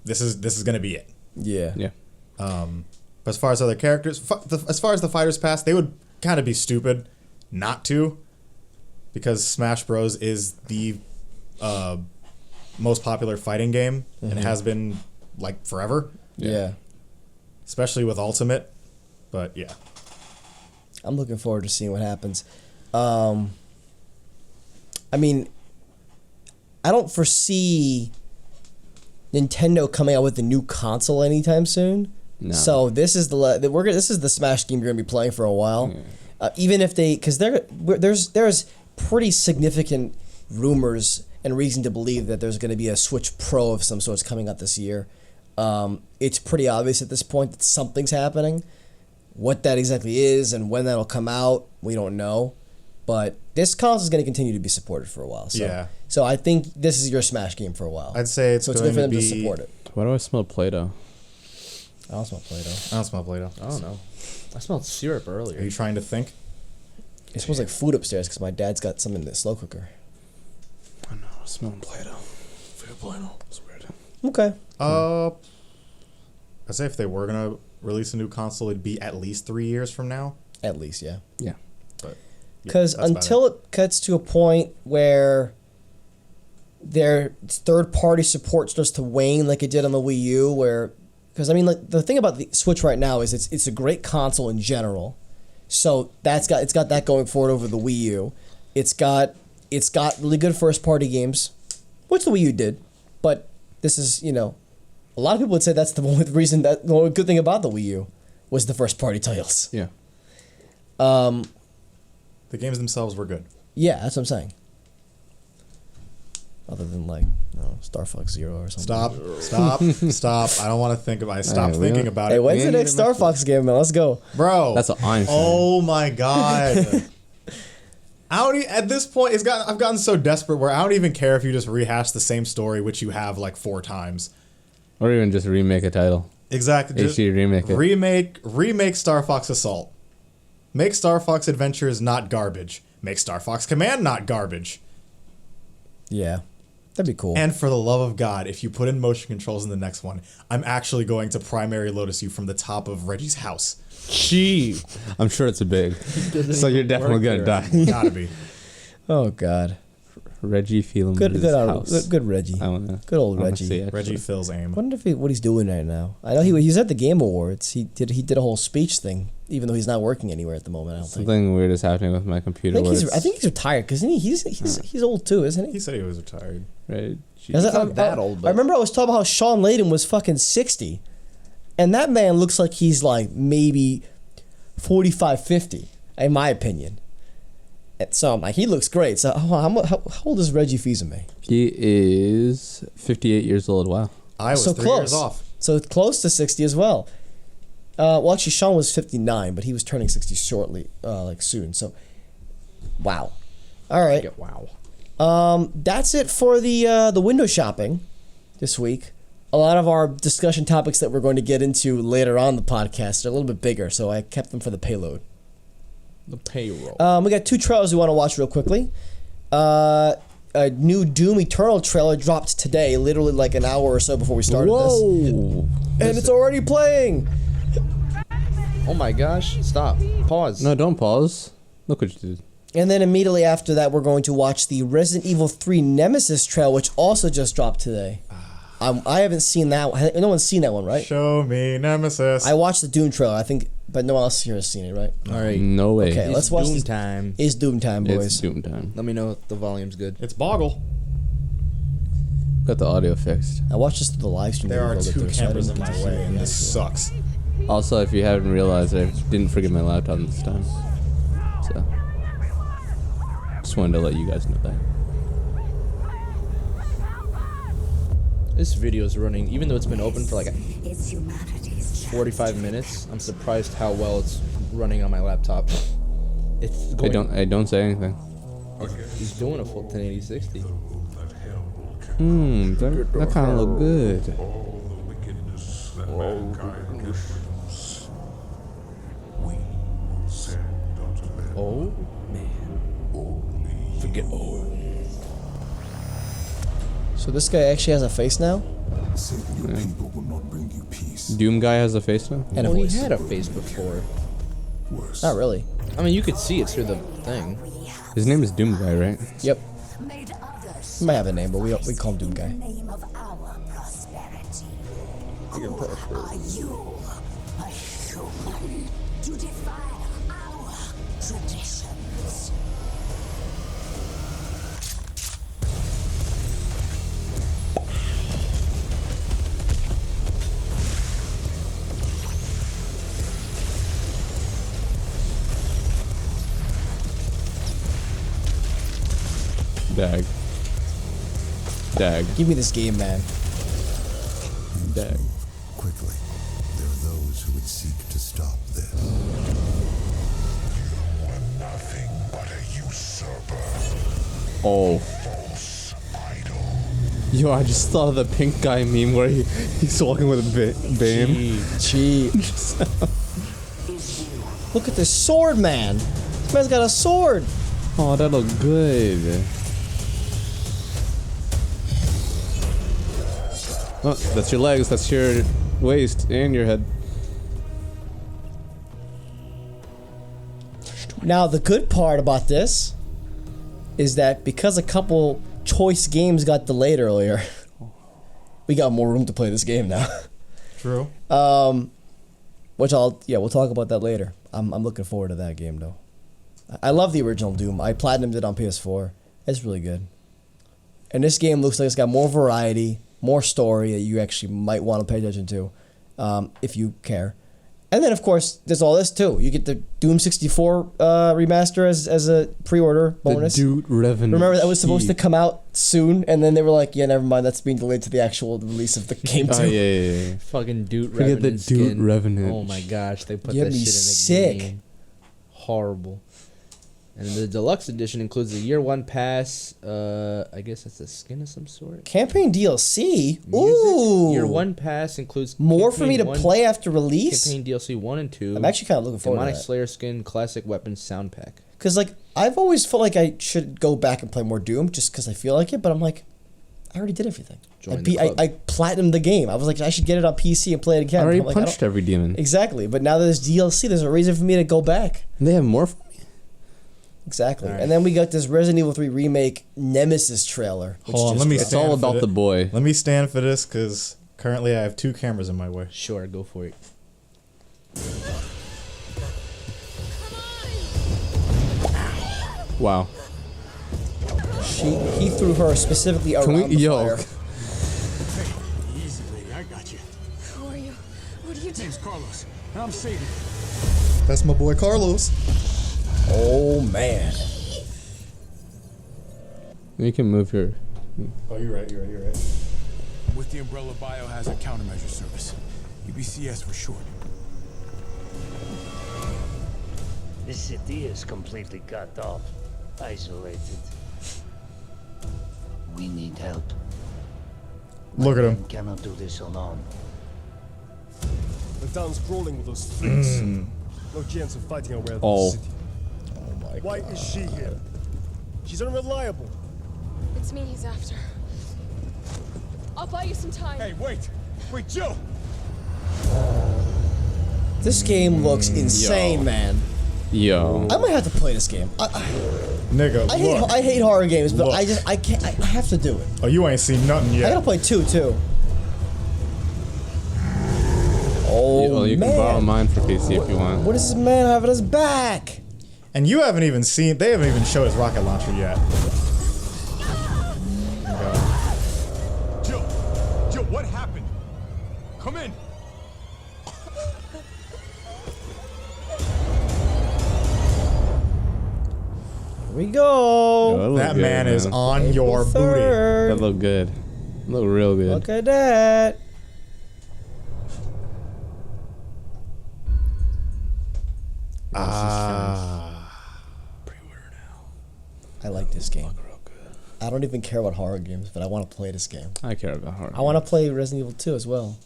this is going to be it. Yeah. Yeah. But as far as other characters, as far as the Fighters Pass, they would kind of be stupid not to, because Smash Bros is the most popular fighting game and has been like forever. Yeah. Especially with Ultimate. But yeah. I'm looking forward to seeing what happens. I mean, I don't foresee Nintendo coming out with a new console anytime soon. No. So this is this is the Smash game you're gonna be playing for a while. Yeah. Even if because there's pretty significant rumors and reason to believe that there's going to be a Switch Pro of some sort coming out this year. It's pretty obvious at this point that something's happening. What that exactly is and when that'll come out, we don't know. But this console is going to continue to be supported for a while. So, Yeah. So I think this is your Smash game for a while. I'd say it's so it's going good for them to to be. support it. Why do I smell Play-Doh? I don't smell Play-Doh. I don't smell Play-Doh. I don't know. I smelled syrup earlier. Are you trying to think? It smells like food upstairs because my dad's got some in the slow cooker. I know. I smell Play-Doh. Play-Doh. It's weird. Okay. I'd say if they were gonna release a new console, it'd be at least 3 years from now. At least, yeah. Yeah. But Because until it gets to a point where their third-party support starts to wane like it did on the Wii U, where... Because, I mean, like, the thing about the Switch right now is it's a great console in general. So it's got that going for it over the Wii U. It's got really good first-party games, which the Wii U did. But this is, a lot of people would say that's the only reason the only good thing about the Wii U was the first-party titles. Yeah. the games themselves were good. Yeah, that's what I'm saying. Other than like Star Fox Zero or something. Stop. I don't want to think about it. Stop thinking about Hey, it. when's the next Star Fox game, man? Let's go. Bro. That's what I'm saying. Oh my god. At this point, I've gotten so desperate where I don't even care if you just rehash the same story, which you have like 4 times. Or even just remake a title. Exactly. Just HD remake it. Remake Star Fox Assault. Make Star Fox Adventures not garbage. Make Star Fox Command not garbage. Yeah, that'd be cool. And for the love of God, if you put in motion controls in the next one, I'm actually going to primary lotus you from the top of Reggie's house. Gee. I'm sure it's a big. So you're definitely going to die. Gotta be. Oh God. Reggie feeling Good house. good Reggie. Good old Reggie. Reggie Phil's aim. I wonder what he's doing right now. I know he's at the Game Awards. He did a whole speech thing, even though he's not working anywhere at the moment. I don't think. Something weird is happening with my computer. I think he's retired because he's old too, isn't he? He said he was retired. Right. He's not that old. But I remember I was talking about how Sean Layden was fucking 60, and that man looks like he's like maybe 45, 50, in my opinion. And so I'm like, he looks great. So how old is Reggie Fils-Aimé? He is 58 years old. Wow. I was So 3 close. years off. So close to 60 as well. Well, actually, Sean was 59, but he was turning 60 shortly, soon. So, wow. All right. yeah, wow. That's it for the window shopping this week. A lot of our discussion topics that we're going to get into later on the podcast are a little bit bigger, so I kept them for the payload. The payroll. We got 2 trailers we want to watch real quickly. A new Doom Eternal trailer dropped today, literally like an hour or so before we started this. And it's already playing! Oh my gosh! Stop. Pause. No, don't pause. Look what you did. And then immediately after that, we're going to watch the Resident Evil 3 Nemesis trailer, which also just dropped today. I haven't seen that one. No one's seen that one, right? Show me Nemesis. I watched the Doom trailer, I think, but no one else here has seen it, right? All right. No way. Okay, It's let's watch Doom this. time. It's Doom time, boys. It's Doom time. Let me know if the volume's good. It's Boggle. Got the audio fixed. I watched this through the live stream. There are a little 2 bit, so I cameras didn't in get my to way, see and it. this sucks. Also, if you haven't realized, I didn't forget my laptop this time. So, just wanted to let you guys know that. This video is running, even though it's been open for like 45 minutes. I'm surprised how well it's running on my laptop. It's going. I don't say anything. He's doing a full 1080-60. That kind of look good. Oh man. Forget. Oh. So this guy actually has a face now? Doom guy has a face now. And a Well, he voice. had a face before. Not really. I mean, you could see it through the thing. His name is Doom guy, right? Yep. He might have a name, but we call him Doom Guy. Name of our prosperity. Who are you, a human, to defy our traditions? Dag. Dag. Give me this game, man. Dag. Quickly, there are those who would seek to stop this. Nothing but a usurper. Oh. False idol. Yo, I just thought of the pink guy meme where he's walking with a BAME. Cheat. Look at this sword, man. This man's got a sword. Oh, that look good. Oh, that's your legs, that's your waist, and your head. Now, the good part about this is that because a couple choice games got delayed earlier, we got more room to play this game now. True. Which we'll talk about that later. I'm looking forward to that game though. I love the original Doom. I platinumed it on PS4. It's really good. And this game looks like it's got more variety, more story that you actually might want to pay attention to, if you care. And then, of course, there's all this, too. You get the Doom 64 remaster as a pre-order bonus. The Dude Revenant. Remember, that was supposed to come out soon, and then they were like, yeah, never mind, that's being delayed to the actual release of the game, too. Oh, yeah. Fucking Dude Forget Revenant the Dude skin. Revenant. Oh my gosh, they put You'd that be shit in the sick. game. Horrible. And the deluxe edition includes the year one pass. I guess that's a skin of some sort. Campaign DLC? Music. Ooh! Year one pass includes More for me to campaign play after release? Campaign DLC 1 and 2. I'm actually kind of looking forward Demonic to that. Slayer skin, classic weapons sound pack. Because, like, I've always felt like I should go back and play more Doom just because I feel like it, but I'm like, I already did everything. Join the club. I platinumed the game. I was like, I should get it on PC and play it again. I already I'm like, punched every demon. Exactly, but now there's DLC, there's a reason for me to go back. They have more for me? Exactly. Alright. And then we got this Resident Evil 3 Remake Nemesis trailer. Which Hold on, just let me dropped. It's all stand for about the boy. Let me stand for this because currently I have 2 cameras in my way. Sure, go for it. Wow. He threw her specifically around the fire. Easy, lady. I got you. Who are you? What are you doing? Name's Carlos, and I'm Sadie. That's my boy Carlos. Oh, man. You can move your... Oh, you're right. With the Umbrella Biohazard Countermeasure Service. UBCS for short. This city is completely cut off, isolated. We need help. Look at him. We cannot do this alone. The town's crawling with those freaks. No chance of fighting our way out of Oh. the city. Why is she here? She's unreliable. It's me he's after. I'll buy you some time. Hey, wait! Wait, Jill! This game looks insane, man. Yo. I might have to play this game. Nigga, look. I hate horror games, but Look. I can't. I have to do it. Oh, you ain't seen nothing I gotta yet. play 2 too. Oh Well, you man! can borrow mine for PC if you want. What does this man have at his back? And you haven't even seen, they haven't even showed his rocket launcher yet. Jill, what happened? Come in! Here we go. Yo, look That good, man is on your April booty. 3rd. That look good. Look real good. Look at that. Pre-order now. I like this game. Look real good. I don't even care about horror games, but I want to play this game. I care about horror. I want to play Resident Evil 2 as well.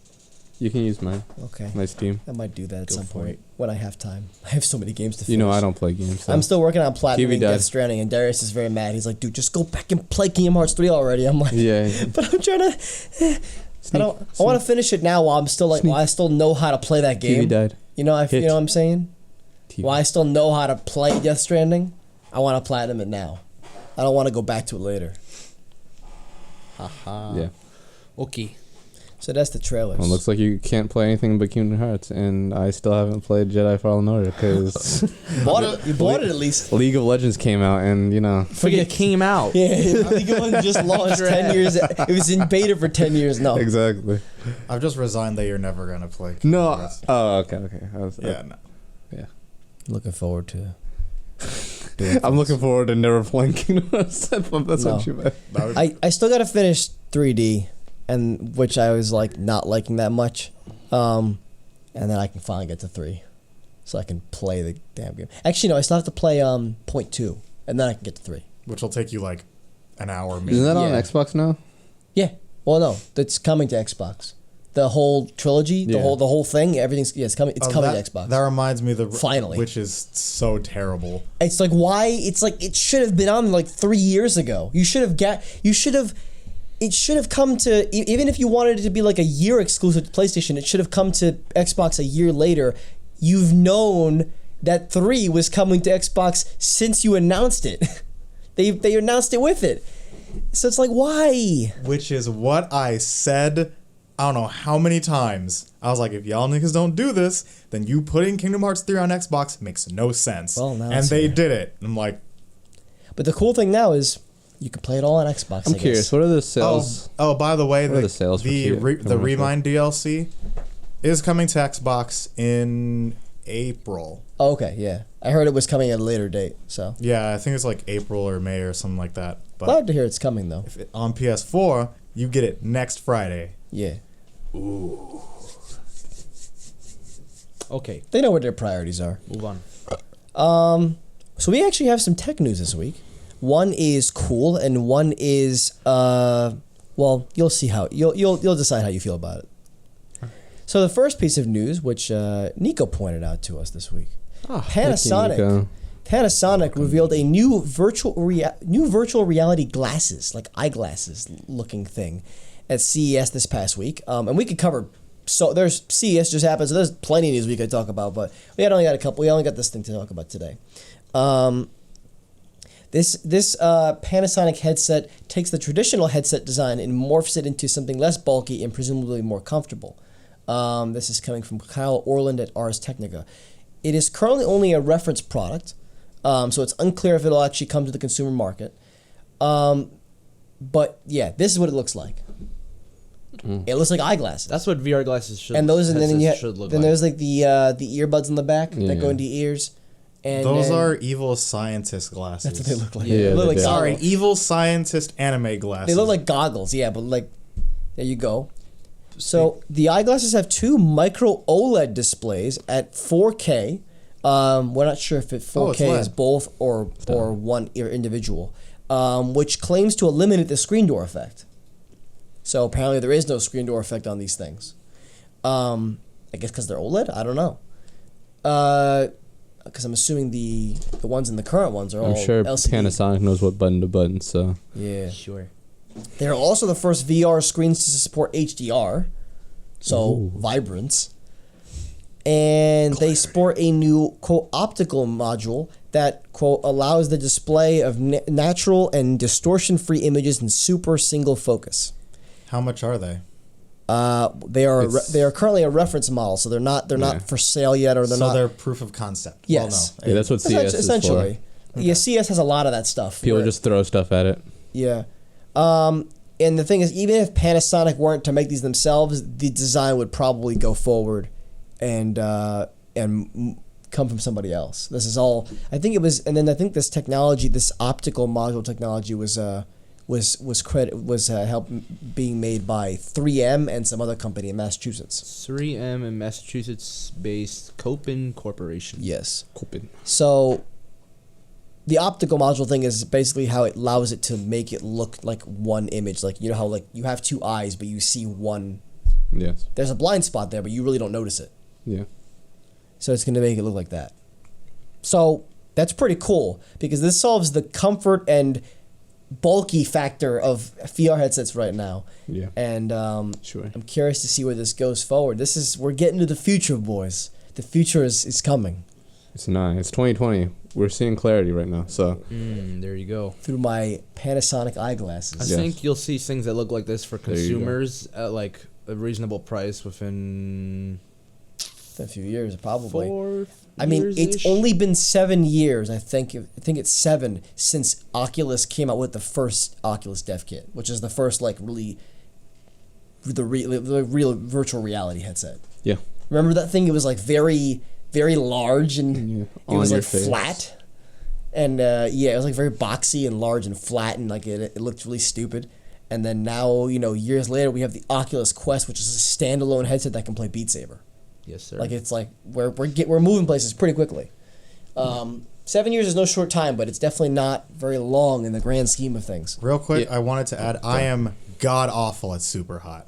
You can use mine. Okay. My Steam. I might do that at Go some for point it. when I have time. I have so many games to finish. You know I don't play games. So. I'm still working on Platinum TV and Death died. Stranding, and Darius is very mad. He's like, dude, just go back and play Kingdom Hearts 3 already. I'm like, Yeah. but I'm trying to. I want to finish it now while I'm still like, while I still know how to play that game. TV died. You know, you Hit. know what I'm saying? TV. While I still know how to play Death Stranding, I want to platinum it now. I don't want to go back to it later. Haha. Yeah. Okay. So that's the trailers. Well, it looks like you can't play anything but Kingdom Hearts, and I still haven't played Jedi Fallen Order because You bought it at least. League of Legends came out, and you know. Forget came out. Yeah, League of Legends just launched 10 years. It was in beta for 10 years now. Exactly. I've just resigned that you're never gonna play. No. Oh, okay. Yeah, no. Yeah. Looking forward to it. I'm looking forward to never playing Kingdom Hearts. That's what you meant. I still got to finish 3D, and which I was like not liking that much. And then I can finally get to 3. So I can play the damn game. Actually, no, I still have to play point 2, and then I can get to 3. Which will take you like an hour. Maybe. Isn't that on Xbox now? Yeah. Well, no, it's coming to Xbox. The whole trilogy, the whole thing, everything's it's coming. It's coming to Xbox. That reminds me of the finally, which is so terrible. It's like why? It's like it should have been on like 3 years ago. You should have It should have come to, even if you wanted it to be like a year exclusive to PlayStation, it should have come to Xbox a year later. You've known that 3 was coming to Xbox since you announced it. They announced it with it. So it's like, why? Which is what I said, I don't know how many times. I was like, if y'all niggas don't do this, then you putting Kingdom Hearts 3 on Xbox makes no sense. Well, now and they did it. I'm like... But the cool thing now is you can play it all on Xbox, I'm curious, what are the sales? Oh, by the way, the sales the Remind DLC is coming to Xbox in April. Oh, okay, yeah. I heard it was coming at a later date, so... Yeah, I think it's like April or May or something like that. But glad to hear it's coming, though. On PS4, you get it next Friday. Yeah. Ooh. Okay. They know what their priorities are. Move on. So we actually have some tech news this week. One is cool, and one is well, you'll see how you'll decide how you feel about it. So the first piece of news, which Nico pointed out to us this week, Panasonic revealed a new virtual reality glasses, like eyeglasses looking thing, at CES this past week. And we could cover. So there's CES just happened, so there's plenty of news we could talk about, but we only got a couple. We only got this thing to talk about today. This Panasonic headset takes the traditional headset design and morphs it into something less bulky and presumably more comfortable. This is coming from Kyle Orland at Ars Technica. It is currently only a reference product, so it's unclear if it'll actually come to the consumer market. But yeah, this is what it looks like. It looks like eyeglasses. That's what VR glasses should. And those, and then should look then like. There's like the earbuds in the back that go into your ears. And those are evil scientist glasses. That's what they look like. Yeah, they look like sorry, goggles. evil scientist anime glasses. They look like goggles, yeah, but like, there you go. So the eyeglasses have 2 micro OLED displays at 4K. We're not sure if 4K is both or one or individual, which claims to eliminate the screen door effect. So apparently there is no screen door effect on these things. I guess because they're OLED? I don't know. Because I'm assuming the ones in the current ones are all sure LCD. Panasonic knows what button to button, so... Yeah. Sure. They're also the first VR screens to support HDR, so vibrance. And they sport a new, quote, optical module that, quote, allows the display of natural and distortion-free images in super single focus. How much are they? They are currently a reference model, so they're not for sale yet, or they're proof of concept. Yes. Well, no. Yeah, that's what CS essentially. is for. Yeah, CS has a lot of that stuff. People just throw stuff at it. Yeah. And the thing is, even if Panasonic weren't to make these themselves, the design would probably go forward and come from somebody else. This is all. I think it was, and then I think this technology, this optical module technology, was helped being made by 3M and some other company in Massachusetts. 3M and Massachusetts-based Kopin Corporation. Yes. Kopin. So the optical module thing is basically how it allows it to make it look like one image. Like, you know how like you have 2 eyes, but you see one. Yes. There's a blind spot there, but you really don't notice it. Yeah. So it's going to make it look like that. So that's pretty cool because this solves the comfort and bulky factor of VR headsets right now. Yeah. And sure. I'm curious to see where this goes forward. We're getting to the future, boys. The future is coming. It's nigh. It's 2020. We're seeing clarity right now. So there you go. Through my Panasonic eyeglasses. I think you'll see things that look like this for consumers at like a reasonable price within a few years, probably. 4 I mean, years-ish? it's only been 7 years. I think it's 7 since Oculus came out with the first Oculus Dev Kit, which is the first like really the real virtual reality headset. Yeah. Remember that thing? It was like very, very large and it was like flat. And yeah, it was like very boxy and large and flat, and like it looked really stupid. And then now, years later, we have the Oculus Quest, which is a standalone headset that can play Beat Saber. Yes, sir. Like it's like we're moving places pretty quickly. 7 years is no short time, but it's definitely not very long in the grand scheme of things. Real quick, I wanted to add, I am god awful at super hot.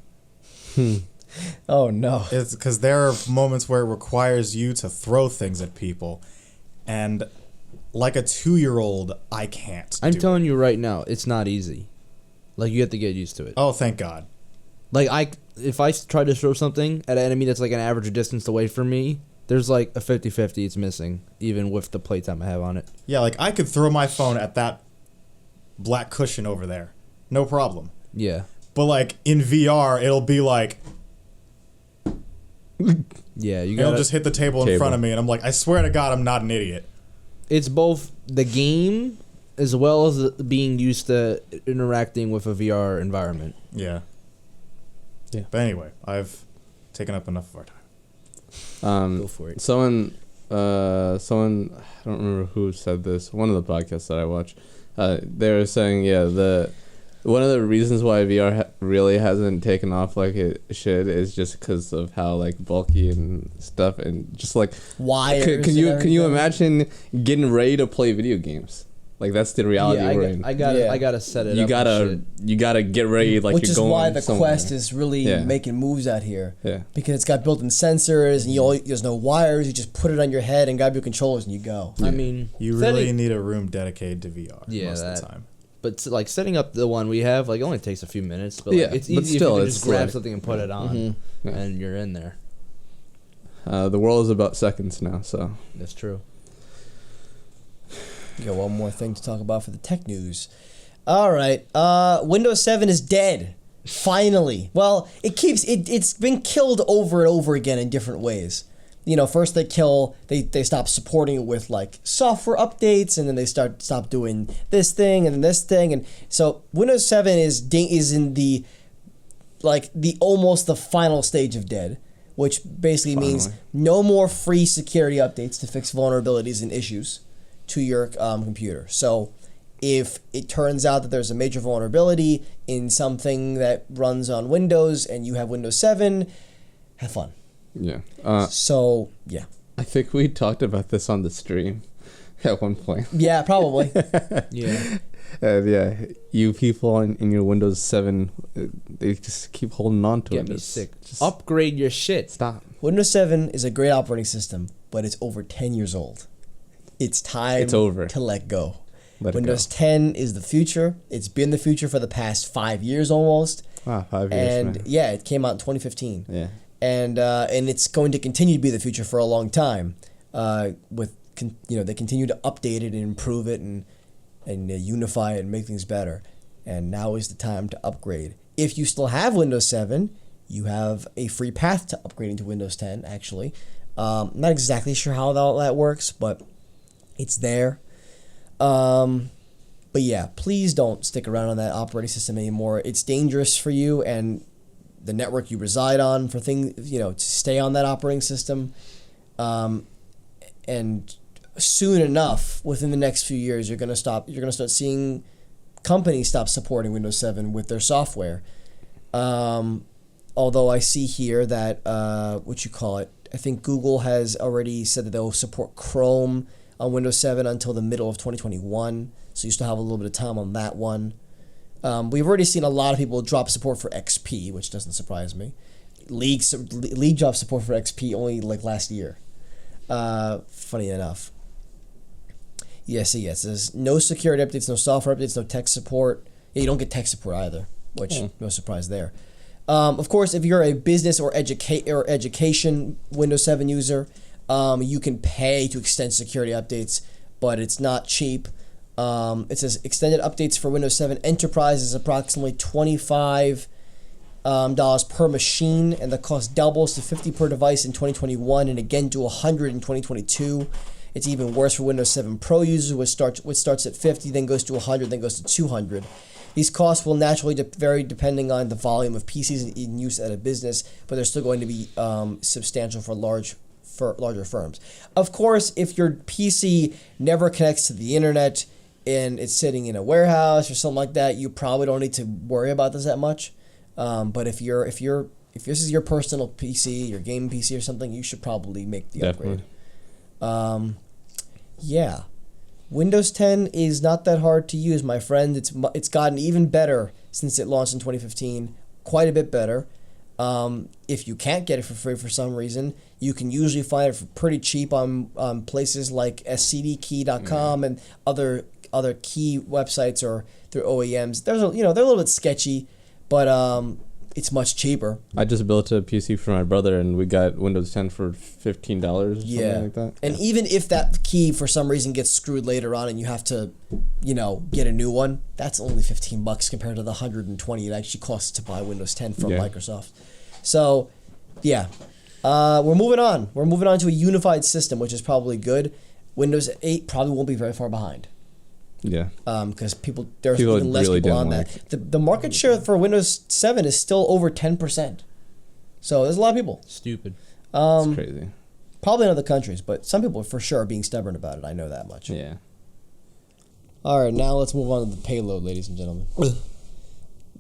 Oh no! It's because there are moments where it requires you to throw things at people, and like a 2-year-old, I can't. I'm telling you right now, it's not easy. Like, you have to get used to it. Oh, thank God. Like, if I try to throw something at an enemy that's like an average distance away from me, there's like a 50-50 it's missing, even with the playtime I have on it. Yeah, like I could throw my phone at that black cushion over there. No problem. Yeah. But like in VR, it'll be like, yeah, you it'll gotta just hit the table in front of me, and I'm like, I swear to God, I'm not an idiot. It's both the game as well as being used to interacting with a VR environment. Yeah. Yeah. But anyway, I've taken up enough of our time. Go for it. Someone, I don't remember who said this. One of the podcasts that I watch, they were saying, one of the reasons why VR really hasn't taken off like it should is just because of how like bulky and stuff, and just like wires. Can you imagine getting ready to play video games? Like that's the reality we're in. I gotta set it up. You gotta get ready like Which you're going somewhere. Which is why the Quest is really making moves out here. Yeah. Because it's got built-in sensors, and there's no wires. You just put it on your head and grab your controllers, and you go. I mean, you really need a room dedicated to VR most of the time. But like setting up the one we have, like, it only takes a few minutes. But yeah, like, it's but easy still, if you it's just grab like, something and put it on, and you're in there. The world is about seconds now, so that's true. You got one more thing to talk about for the tech news. All right, Windows 7 is dead. Finally. Well, it's been killed over and over again in different ways. First they stop supporting it with like software updates, and then they stop doing this thing and this thing, and so Windows 7 is in the almost the final stage of dead, which basically means no more free security updates to fix vulnerabilities and issues to your computer. So if it turns out that there's a major vulnerability in something that runs on Windows and you have Windows 7, have fun. Yeah. Yeah. I think we talked about this on the stream at one point. Yeah, probably. Yeah. Yeah. You people in your Windows 7, they just keep holding on to it. Get me sick. Just upgrade your shit. Stop. Windows 7 is a great operating system, but it's over 10 years old. It's time to let go. Windows 10 is the future. It's been the future for the past 5 years almost. Wow, 5 years. And yeah, it came out in 2015. Yeah. And it's going to continue to be the future for a long time. They continue to update it and improve it and unify it and make things better. And now is the time to upgrade. If you still have Windows 7, you have a free path to upgrading to Windows 10. Actually, not exactly sure how all that works, but it's there. But yeah, please don't stick around on that operating system anymore. It's dangerous for you and the network you reside on for things, to stay on that operating system. And soon enough, within the next few years, you're gonna start seeing companies stop supporting Windows 7 with their software. Although I see here that I think Google has already said that they'll support Chrome on Windows 7 until the middle of 2021, so you still have a little bit of time on that one. We've already seen a lot of people drop support for XP, which doesn't surprise me. League dropped support for XP only like last year. Funny enough. Yes, there's no security updates, no software updates, no tech support. Yeah, you don't get tech support either, which no surprise there. Of course, if you're a business or education Windows 7 user, you can pay to extend security updates, but it's not cheap. It says extended updates for Windows 7 Enterprise is approximately $25 per machine, and the cost doubles to $50 per device in 2021 and again to $100 in 2022. It's even worse for Windows 7 Pro users, which starts at $50, then goes to $100, then goes to $200. These costs will naturally vary depending on the volume of PCs in use at a business, but they're still going to be substantial for large larger firms. Of course, if your PC never connects to the internet and it's sitting in a warehouse or something like that, you probably don't need to worry about this that much. But if this is your personal PC, your gaming PC or something, you should probably make the upgrade. Yeah. Windows 10 is not that hard to use, my friend. It's gotten even better since it launched in 2015. Quite a bit better. If you can't get it for free for some reason, you can usually find it for pretty cheap on places like scdkey.com and other key websites or through OEMs. They're a little bit sketchy, but it's much cheaper. I just built a PC for my brother, and we got Windows 10 for $15 or something like that. And even if that key for some reason gets screwed later on and you have to, get a new one, that's only $15 compared to the $120 it actually costs to buy Windows 10 from Microsoft. So, yeah. We're moving on. We're moving on to a unified system, which is probably good. Windows 8 probably won't be very far behind. Yeah. Because there's even less people on that. The market share for Windows 7 is still over 10%. So there's a lot of people. Stupid. It's crazy. Probably in other countries, but some people for sure are being stubborn about it. I know that much. Yeah. All right, now let's move on to the payload, ladies and gentlemen.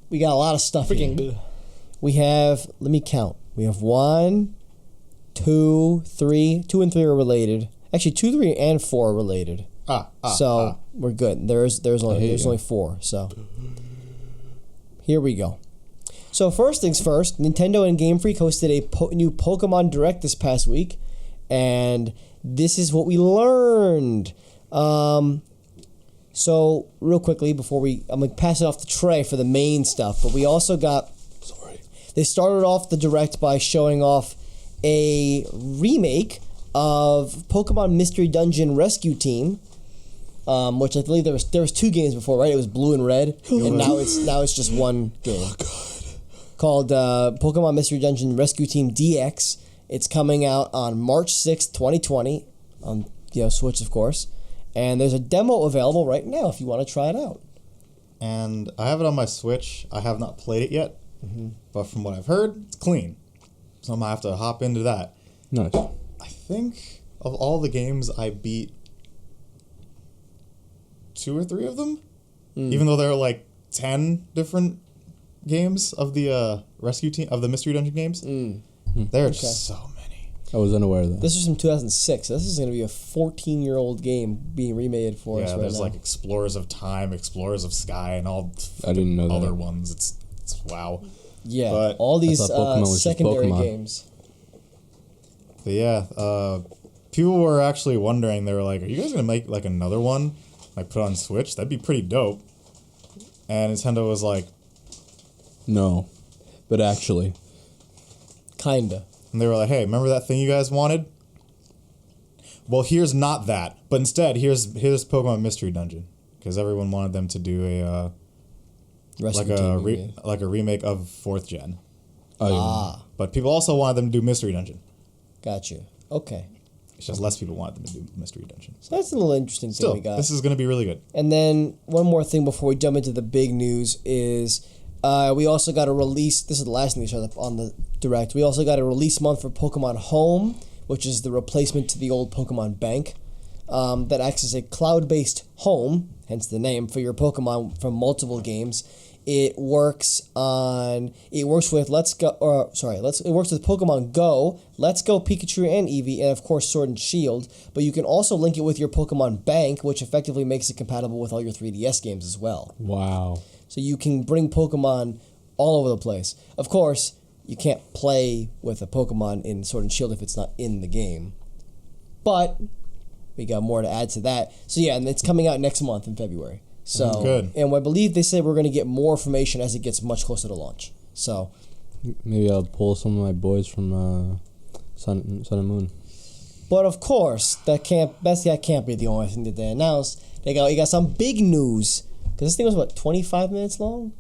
We got a lot of stuff here. We have, let me count. We have 1, 2, 3. 2 and 3 are related. Actually, 2, 3, and 4 are related. We're good. There's only 4. So here we go. So first things first, Nintendo and Game Freak hosted a new Pokemon Direct this past week, and this is what we learned. So real quickly before I'm gonna pass it off to Trey for the main stuff, but we also got. They started off the Direct by showing off a remake of Pokemon Mystery Dungeon Rescue Team, which I believe there was 2 games before, right? It was Blue and Red, and now it's just one game. Called Pokemon Mystery Dungeon Rescue Team DX. It's coming out on March 6th, 2020, on Switch, of course. And there's a demo available right now if you want to try it out. And I have it on my Switch. I have not played it yet, but from what I've heard, it's clean. So I'm going to have to hop into that. Nice. I think of all the games, I beat 2 or 3 of them, even though there are like 10 different games of the rescue team of the Mystery Dungeon games. There are just so many. I was unaware of that. This is from 2006. This is going to be a 14-year-old game being remade for us right now. Yeah, there's like Explorers of Time, Explorers of Sky, and all I didn't know other that. ones. It's wow. Yeah, but all these secondary games. But yeah, people were actually wondering. They were like, "Are you guys gonna make like another one, like put on Switch? That'd be pretty dope." And Nintendo was like, "No, but actually, kinda." And they were like, "Hey, remember that thing you guys wanted? Well, here's not that, but instead here's Pokemon Mystery Dungeon, because everyone wanted them to do a like a remake of 4th gen. But people also wanted them to do Mystery Dungeon. Gotcha. Okay. It's just less people wanted them to do Mystery Dungeon. So that's a little interesting thing we got. This is going to be really good. And then one more thing before we jump into the big news is we also got a release. This is the last thing we showed up on the Direct. We also got a release month for Pokemon Home, which is the replacement to the old Pokemon Bank that acts as a cloud-based home, hence the name, for your Pokemon from multiple games. It works with Pokemon Go, Let's Go Pikachu and Eevee, and of course Sword and Shield. But you can also link it with your Pokemon Bank, which effectively makes it compatible with all your 3DS games as well. Wow. So you can bring Pokemon all over the place. Of course, you can't play with a Pokemon in Sword and Shield if it's not in the game. But we got more to add to that. So yeah, and it's coming out next month in February. So good. And I believe they said we're going to get more information as it gets much closer to launch. So maybe I'll pull some of my boys from Sun and Moon. But of course, that can't be the only thing that they announced. You got some big news, because this thing was 25 minutes long.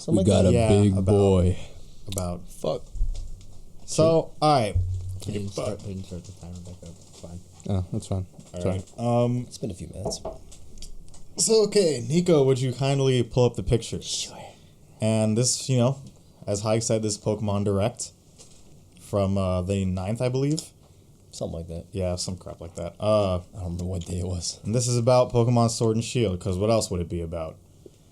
We got a big boy. About fuck. So all right. We didn't start the timer back up. Fine. Oh, that's fine. All Sorry. right. It's been a few minutes. So, okay, Nico, would you kindly pull up the pictures? Sure. And this, as Hike said, this Pokemon Direct from the 9th, I believe. Something like that. Yeah, some crap like that. I don't remember what day it was. And this is about Pokemon Sword and Shield, because what else would it be about?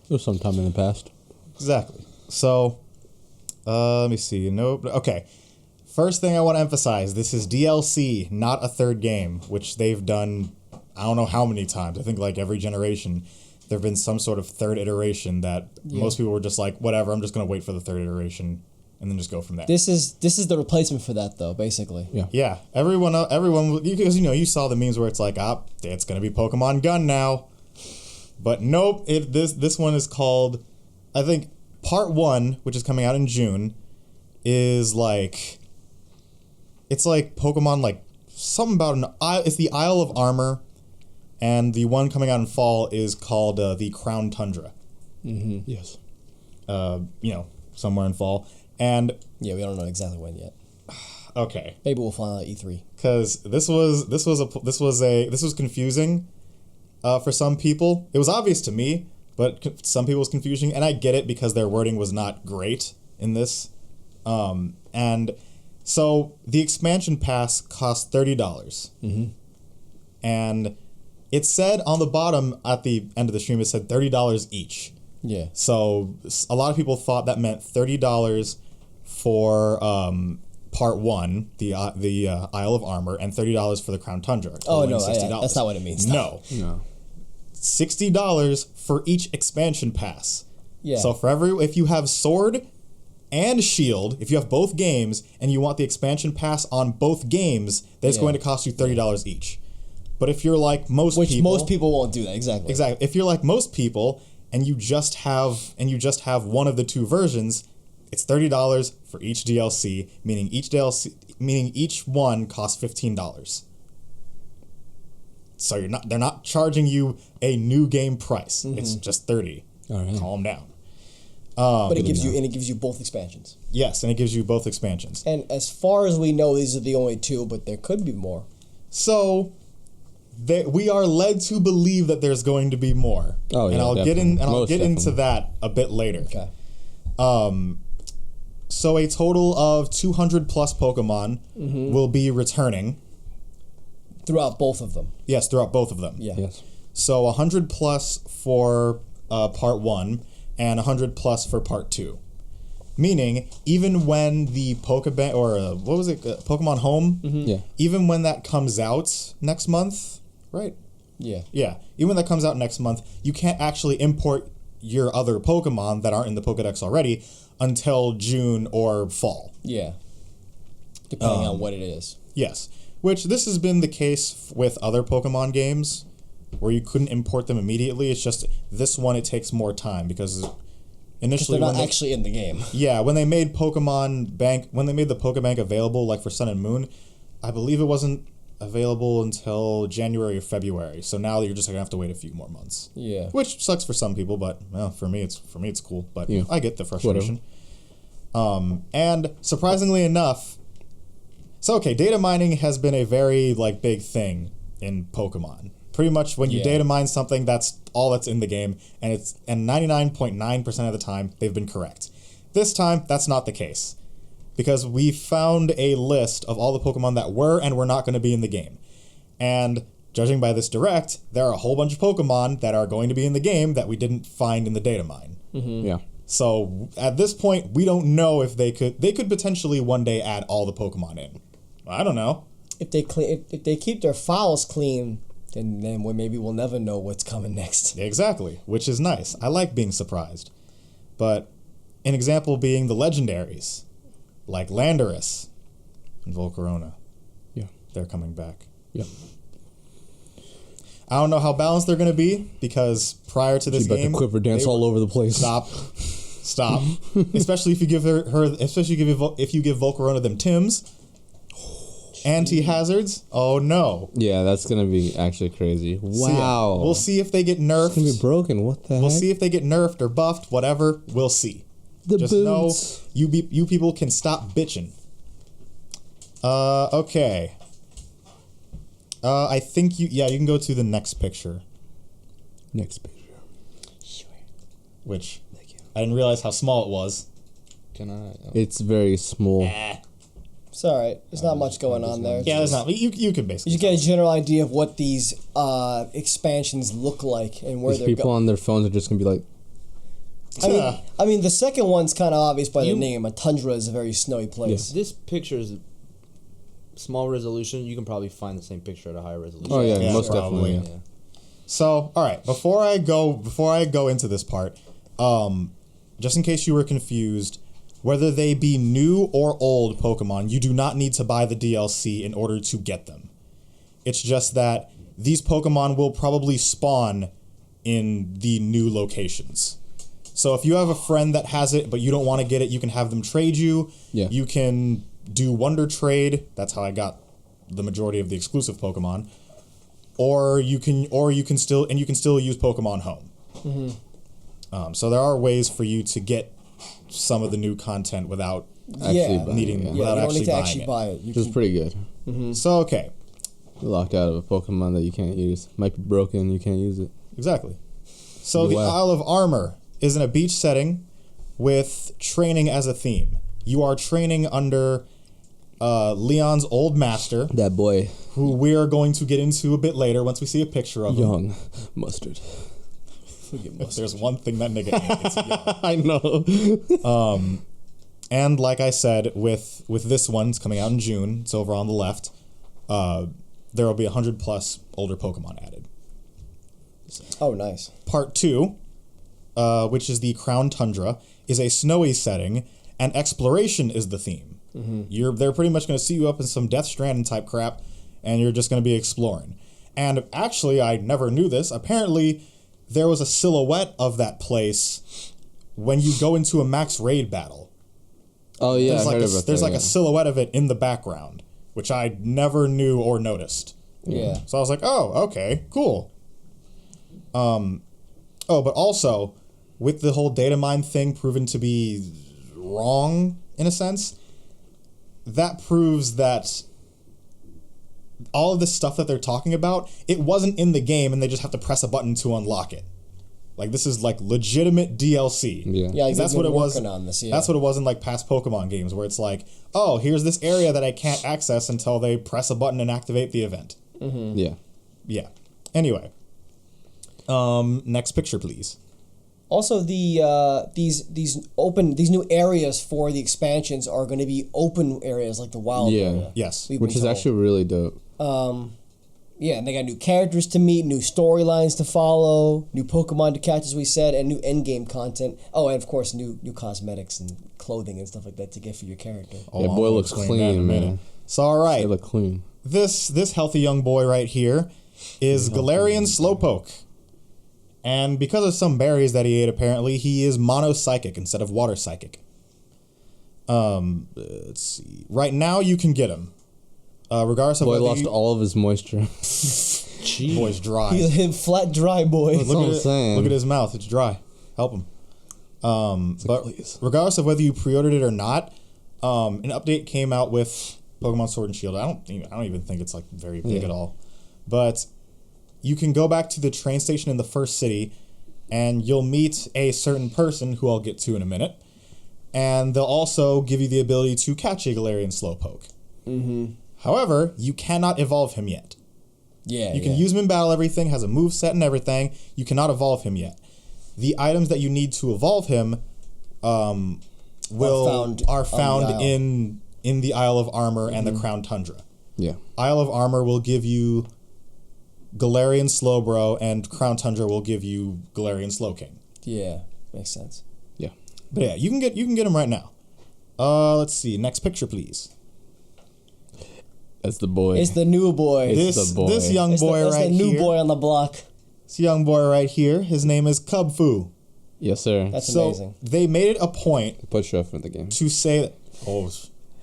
It was sometime in the past. Exactly. So, let me see. Nope. Okay. First thing I want to emphasize, this is DLC, not a third game, which they've done, I don't know how many times. I think like every generation, there have been some sort of third iteration that most people were just like, whatever, I'm just going to wait for the third iteration and then just go from there. This is the replacement for that, though, basically. Yeah. Yeah. Everyone, because, you saw the memes where it's like, it's going to be Pokemon Gun now. But nope, this one is called, I think, Part 1, which is coming out in June, is like, it's like Pokemon, like, something about it's the Isle of Armor, and the one coming out in fall is called the Crown Tundra. Mm-hmm. Yes. Somewhere in fall. And yeah, we don't know exactly when yet. Okay. Maybe we'll find out at E3. Because this was confusing for some people. It was obvious to me, but some people was confusing, and I get it because their wording was not great in this. And so the expansion pass cost $30. Mm-hmm. And it said on the bottom at the end of the stream, it said $30 each. Yeah. So a lot of people thought that meant $30 for Part 1, the Isle of Armor, and $30 for the Crown Tundra. Oh, no, that's not what it means. No. $60 for each expansion pass. Yeah. So if you have Sword and Shield, if you have both games, and you want the expansion pass on both games, then it's going to cost you $30 each. But if you're like most people won't do that, exactly. Exactly. If you're like most people and you just have one of the two versions, it's $30 for each DLC, meaning each one costs $15. So they're not charging you a new game price. Mm-hmm. It's just $30. All right. Calm down. But it gives you both expansions. Yes, and it gives you both expansions. And as far as we know, these are the only two, but there could be more. So we are led to believe that there's going to be more. Oh yeah, and I'll definitely. get into that a bit later. Okay. So a total of 200 plus Pokemon will be returning throughout both of them. Yes, throughout both of them. Yeah. Yes. So 100 plus for Part 1 and 100 plus for Part 2. Meaning, even when the Pokebank, or what was it, Pokemon Home? Mm-hmm. Yeah. Even when that comes out next month, right? Yeah. Yeah. Even when that comes out next month, you can't actually import your other Pokemon that aren't in the Pokedex already until June or fall. Yeah. Depending on what it is. Yes. Which this has been the case with other Pokemon games where you couldn't import them immediately. It's just this one, it takes more time because initially they're not actually in the game. Yeah, when they made the Pokebank available, like for Sun and Moon, I believe it wasn't available until January or February. So now you're just gonna have to wait a few more months. Yeah. Which sucks for some people, but for me it's cool. But yeah. I get the frustration. And surprisingly enough, data mining has been a very big thing in Pokemon. Pretty much when you data mine something, that's all that's in the game, and 99.9% of the time they've been correct. This time that's not the case, because we found a list of all the Pokemon that were and were not going to be in the game. And judging by this direct, there are a whole bunch of Pokemon that are going to be in the game that we didn't find in the data mine. Mm-hmm. Yeah. So at this point, we don't know if they could potentially one day add all the Pokemon in. I don't know. If they keep their files clean, then maybe we'll never know what's coming next. Exactly, which is nice. I like being surprised. But an example being the legendaries, like Landorus and Volcarona. Yeah. They're coming back. Yeah. I don't know how balanced they're going to be, because prior to this game, the quiver dance all over the place. Stop. Especially if you give if you give Volcarona them Tims. Anti-hazards? Oh no. Yeah, that's gonna be actually crazy. Wow. We'll see if they get nerfed. It's gonna be broken. What the heck? We'll see if they get nerfed or buffed, whatever. We'll see. Just know you people can stop bitching. Okay. I think you can go to the next picture. Next picture. Sure. Which I didn't realize how small it was. Can I? It's very small. It's all right. There's not much going on there. Yeah, there's not. You can basically. You just get a general idea of what these expansions look like and where These they're people on their phones are just gonna be like, I mean, the second one's kind of obvious by the name. A tundra is a very snowy place. This picture is small resolution. You can probably find the same picture at a higher resolution. oh yeah, most probably. definitely. Yeah. So, all right, before I go into this part, just in case you were confused, whether they be new or old Pokemon, you do not need to buy the DLC in order to get them. It's just that these Pokemon will probably spawn in the new locations. So if you have a friend that has it, but you don't want to get it, you can have them trade you. Yeah. You can do Wonder Trade. That's how I got the majority of the exclusive Pokemon. Or you can still use Pokemon Home. Mm-hmm. So there are ways for you to get some of the new content without Yeah. needing Yeah, without you don't need to buying actually it. buy it. Which is pretty good. Mm-hmm. So okay, You're locked out of a Pokemon that you can't use. Might be broken. You can't use it. exactly. So the Wow. Isle of Armor is in a beach setting with training as a theme. You are training under Leon's old master, That boy, who we are going to get into a bit later once we see a picture of him. young mustard. If there's one thing that nigga ain't, it's young. I know. And like I said, with this one, it's coming out in June. It's over on the left. There will be 100 plus older Pokemon added. Oh, nice. Part 2, which is the Crown Tundra, is a snowy setting, and exploration is the theme. They're pretty much going to see you up in some Death Stranding type crap, and you're just going to be exploring. And actually, I never knew this. Apparently, there was a silhouette of that place when you go into a max raid battle. Oh yeah, There's I like heard a, about there's that. like a silhouette of it in the background, which I never knew or noticed. Yeah. So I was like, oh, okay, cool. But also, with the whole data mine thing proven to be wrong, in a sense, that proves that all of this stuff that they're talking about, it wasn't in the game, and they just have to press a button to unlock it. Like, this is, like, legitimate DLC. Yeah. Yeah, That's what it was. working on this, yeah. That's what it was in, like, past Pokemon games, where it's like, oh, here's this area that I can't access until they press a button and activate the event. Yeah. Yeah. Anyway. Next picture, please. Also, these new areas for the expansions are going to be open areas like the wild area. Yes. We've Which been is told. actually really dope. Yeah, and they got new characters to meet, new storylines to follow, new Pokemon to catch, as we said, and new endgame content. Oh, and of course, new cosmetics and clothing and stuff like that to get for your character. Yeah, boy I'll looks explain that in a clean, minute. man. So, all right. They look clean. This healthy young boy right here is Galarian Slowpoke. And because of some berries that he ate, apparently, he is mono-psychic instead of water psychic. Let's see. Right now, you can get him. Regardless of Boy whether lost all of his moisture. Boy's dry. He's a flat, dry boy. That's what I'm saying. Look at his mouth. It's dry. Help him. But please. regardless of whether you pre-ordered it or not, an update came out with Pokemon Sword and Shield. I don't even think it's like very big at all. But you can go back to the train station in the first city, and you'll meet a certain person who I'll get to in a minute. And they'll also give you the ability to catch a Galarian Slowpoke. Mm-hmm. However, you cannot evolve him yet. Yeah, You can use him in battle, everything, has a move set and everything. You cannot evolve him yet. The items that you need to evolve him are found in the Isle of Armor and the Crown Tundra. Yeah. Isle of Armor will give you Galarian Slowbro, and Crown Tundra will give you Galarian Slowking. Yeah, makes sense. Yeah. But yeah, you can get him right now. Let's see. Next picture, please. That's the boy. It's the new boy. It's the boy. This young boy that's right the new here. boy on the block. This young boy right here. His name is Cubfu. Yes, sir. That's So amazing. they made it a point Put Shuff in the game. to say that. Oh,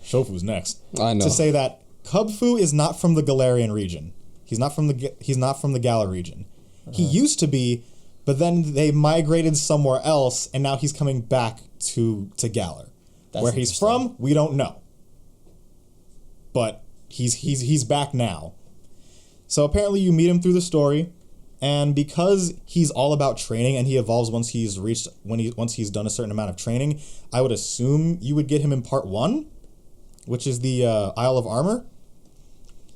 Shofu's next. I know. To say that Cubfu is not from the Galarian region. He's not from the Galar region. He used to be, but then they migrated somewhere else, and now he's coming back to Galar. That's Where he's interesting. from, we don't know. But he's back now. So apparently you meet him through the story, and because he's all about training and he evolves once he's done a certain amount of training, I would assume you would get him in part 1. which is the Isle of Armor.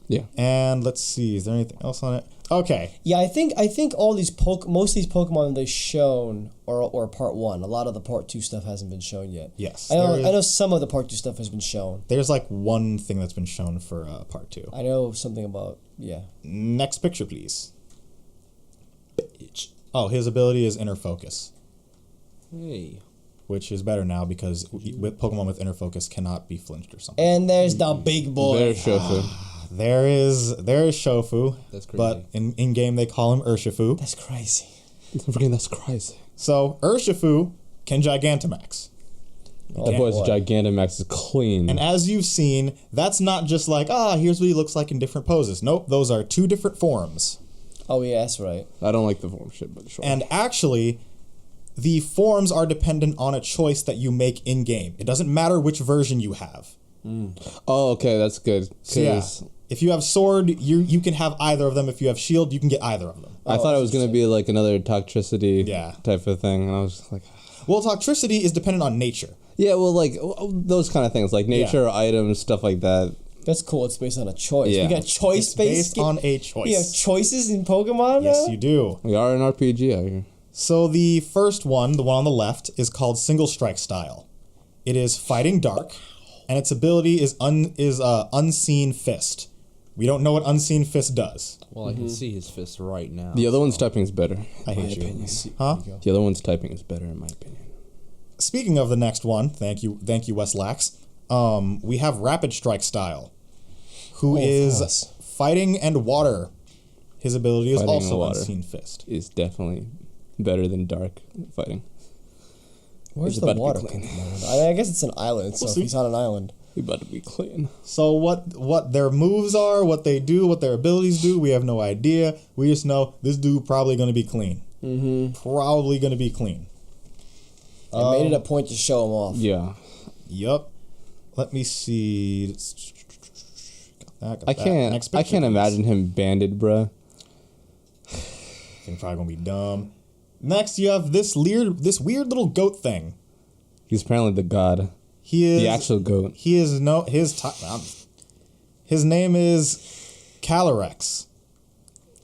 Yeah. And let's see, is there anything else on it? Okay. Yeah, I think all these most of these Pokemon they've shown or part 1. A lot of the part 2 stuff hasn't been shown yet. Yes. I know some of the part 2 stuff has been shown. There's like one thing that's been shown for part 2. I know something about Next picture, please. Oh, his ability is Inner Focus. Hey. Which is better now because with Pokemon with Inner Focus cannot be flinched or something. And there's the big boy. There's Shofu. There is Shofu. That's crazy. But in game they call him Urshifu. That's crazy. That's crazy. So Urshifu can Gigantamax. That boy's Gigantamax is clean. And as you've seen, that's not just like, here's what he looks like in different poses. Nope, those are 2 different forms. Oh yeah, that's right. I don't like the form shit, but sure. And actually, the forms are dependent on a choice that you make in game. It doesn't matter which version you have. Oh, okay, that's good. So yeah, if you have sword, you can have either of them. If you have shield, you can get either of them. I thought it was gonna be like another Toxtricity Yeah. type of thing, and I was just like, Well, Toxtricity is dependent on nature. yeah, well, like those kind of things, like nature, items, stuff like that. That's cool. It's based on a choice. Yeah. We got choice It's based on a choice. You have choices in Pokemon Yes, now? you do. We are an RPG out here. So the first one, the one on the left, is called Single Strike Style. It is Fighting Dark, and its ability is Unseen Fist. We don't know what Unseen Fist does. Well, I can see his fist right now. The other one's typing is better. I hate you. Opinion. Huh? The other one's typing is better, in my opinion. Speaking of the next one, thank you, Westlax. We have Rapid Strike Style, who is Fighting and Water. His ability is Fighting and also water Unseen Fist. Is definitely better than dark fighting. Where's It's the about to be water clean. Pokemon? I guess it's an island, so if see. he's on an island. We about to be clean. So what their moves are, what they do, what their abilities do, we have no idea. We just know this dude probably going to be clean. Probably going to be clean. I made it a point to show him off. Yeah. Yup. Let me see. Got that. I can't Next picture, please. imagine him banded, bruh. I think probably gonna be dumb. Next, you have this weird little goat thing. He's apparently the god. He is the actual goat. He is his name is Calyrex,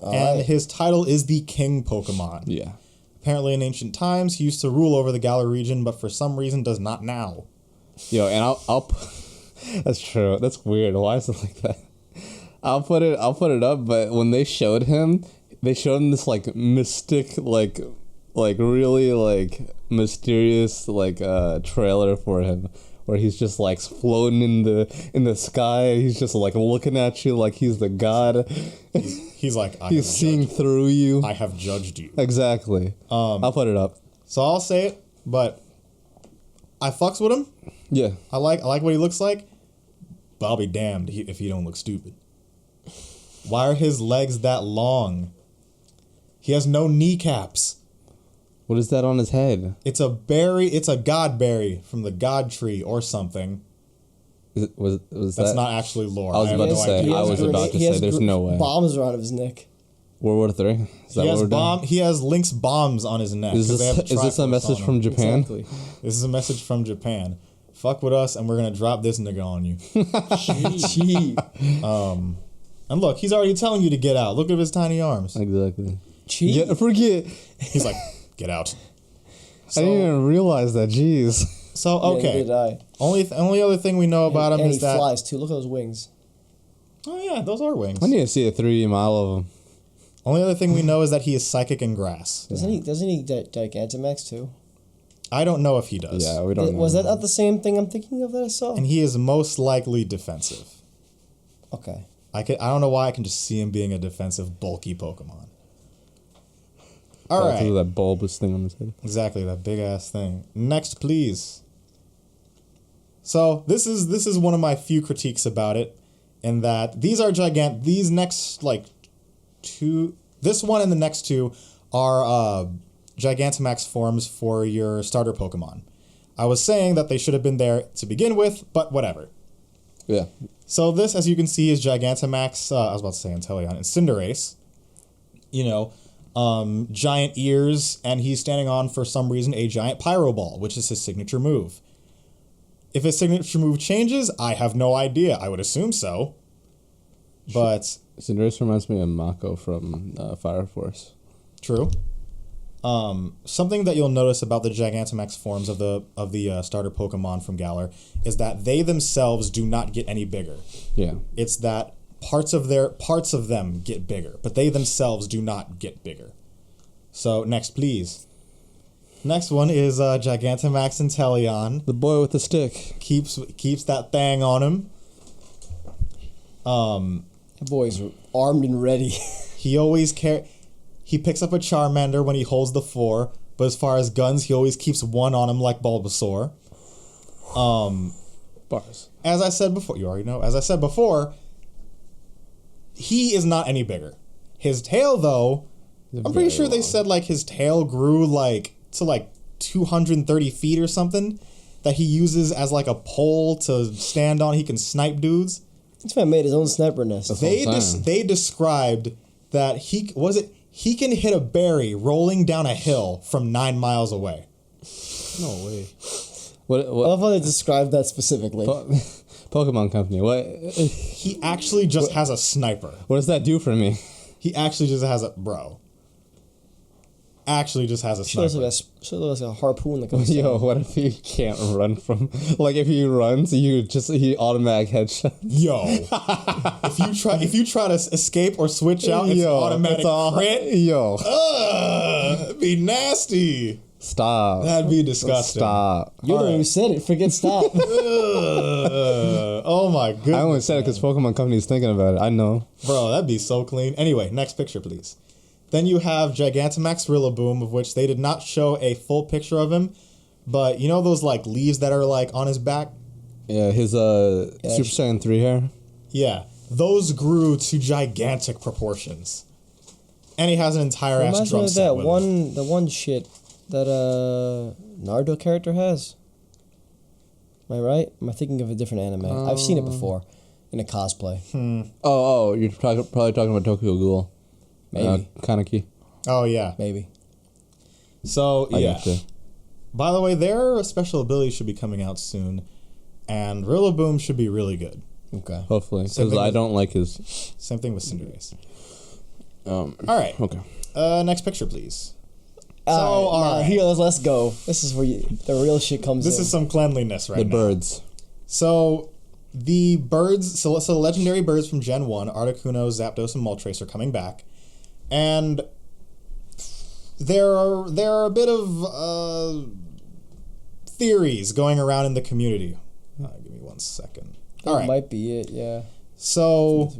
and his title is the King Pokemon. Yeah. Apparently, in ancient times, he used to rule over the Galar region, but for some reason does not now. Yo, and I'll that's true. That's weird. Why is it like that? I'll put it up, but when they showed him this like mystic, like really like mysterious like trailer for him where he's just like floating in the sky. He's just like looking at you like he's the god. He's like he's seeing through you. I have judged you. Exactly. I'll put it up. So I'll say it, but I fucks with him. Yeah. I like what he looks like, but I'll be damned if he don't look stupid. Why are his legs that long? He has no kneecaps. What is that on his head? It's a berry. It's a god berry from the god tree or something. Was That's that? not actually lore. I was about to say. He I has was about to he say. has There's no way. Bombs around his neck. World War III. Is that what we're doing? He has Link's bombs on his neck. Is 'cause they have this a Triforce message on from him. Japan? Exactly. This is a message from Japan. Fuck with us, and we're gonna drop this nigga on you. Gee. And look, he's already telling you to get out. Look at his tiny arms. Exactly. Gee. Yeah, forget. He's like, get out. I didn't even realize that. Jeez. So Yeah, okay, neither did I. only other thing we know about him and is he that. flies too. Look at those wings. Oh yeah, those are wings. I need to see a 3D model of him. Only other thing we know is that he is psychic in grass. Doesn't he Gigantamax too? I don't know if he does. Yeah, we don't know. Was that not the same thing I'm thinking of that I saw? And he is most likely defensive. Okay. I don't know why I can just see him being a defensive, bulky Pokemon. All Oh, right. because of that bulbous thing on his head. Exactly, that big ass thing. Next, please. So this is one of my few critiques about it, in that these next two, this one and the next two are Gigantamax forms for your starter Pokemon. I was saying that they should have been there to begin with, but whatever. Yeah. So this, as you can see, is Gigantamax. I was about to say Inteleon and Cinderace. Giant ears, and he's standing on, for some reason, a giant Pyro Ball, which is his signature move. If his signature move changes, I have no idea. I would assume so. But Cinderace reminds me of Mako from Fire Force. true. Something that you'll notice about the Gigantamax forms of the starter Pokemon from Galar is that they themselves do not get any bigger. Yeah. It's that parts of them get bigger, but they themselves do not get bigger. So next, please. Next one is Gigantamax Inteleon. The boy with the stick. Keeps that thing on him. The boy's armed and ready. He always He picks up a Charmander when he holds the 4, but as far as guns, he always keeps one on him like Bulbasaur. Bars. As I said before, you already know. As I said before, he is not any bigger. His tail, though, I'm pretty sure they said like his tail grew to 230 feet or something that he uses as like a pole to stand on. He can snipe dudes. This man made his own sniper nest. They described that he can hit a berry rolling down a hill from 9 miles away. No way. I love how they described that specifically. Pokemon Company. What? He actually just has a sniper. What does that do for me? He actually just has a sniper. Should have like a harpoon that comes Yo, down. what if he can't run from? Like if he runs, he automatic headshot. Yo, if you try to escape or switch out, it's automatic crit. Yo, it'd be nasty. Stop. That'd be disgusting. Stop. You don't even said it. Forget stop. Oh my goodness. I only said it because Pokemon Company is thinking about it. I know. Bro, that'd be so clean. Anyway, next picture, please. Then you have Gigantamax Rillaboom, of which they did not show a full picture of him, but you know those like leaves that are like on his back? Yeah, his Super Saiyan 3 hair. Yeah, those grew to gigantic proportions. And he has an entire ass drum set with him. The one shit that Naruto character has. Am I right? Am I thinking of a different anime? I've seen it before in a cosplay. Oh, you're probably talking about Tokyo Ghoul. Maybe. Kaneki. Oh, yeah. Maybe. So, I yeah. gotcha. By the way, their special ability should be coming out soon, and Rillaboom should be really good. Okay. Hopefully, because I don't like his... Same thing with Cinderace. All right. Okay. Next picture, please. All right. Here, let's go. This is where the real shit comes in. This is some cleanliness right now. The birds. So, the birds... So the legendary birds from Gen 1, Articuno, Zapdos, and Moltres are coming back. And there are a bit of theories going around in the community. Give me 1 second. All right. Might be it, yeah. So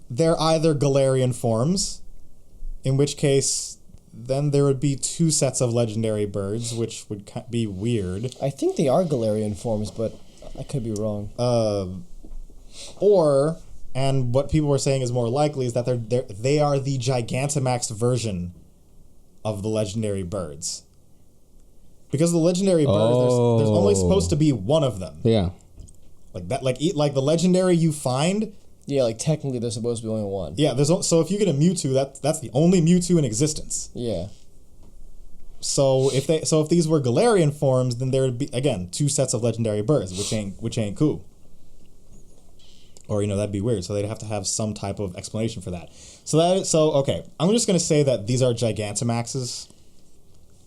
they're either Galarian forms, in which case then there would be 2 sets of legendary birds, which would be weird. I think they are Galarian forms, but I could be wrong. And what people were saying is more likely is that they are the Gigantamax version of the legendary birds. Because the legendary birds, there's only supposed to be one of them. Yeah. Like that, like the legendary you find. Yeah, like technically there's supposed to be only one. Yeah, so if you get a Mewtwo, that's the only Mewtwo in existence. Yeah. So if these were Galarian forms, then there would be again 2 sets of legendary birds, which ain't cool. Or, that'd be weird. So they'd have to have some type of explanation for that. Okay. I'm just going to say that these are Gigantamaxes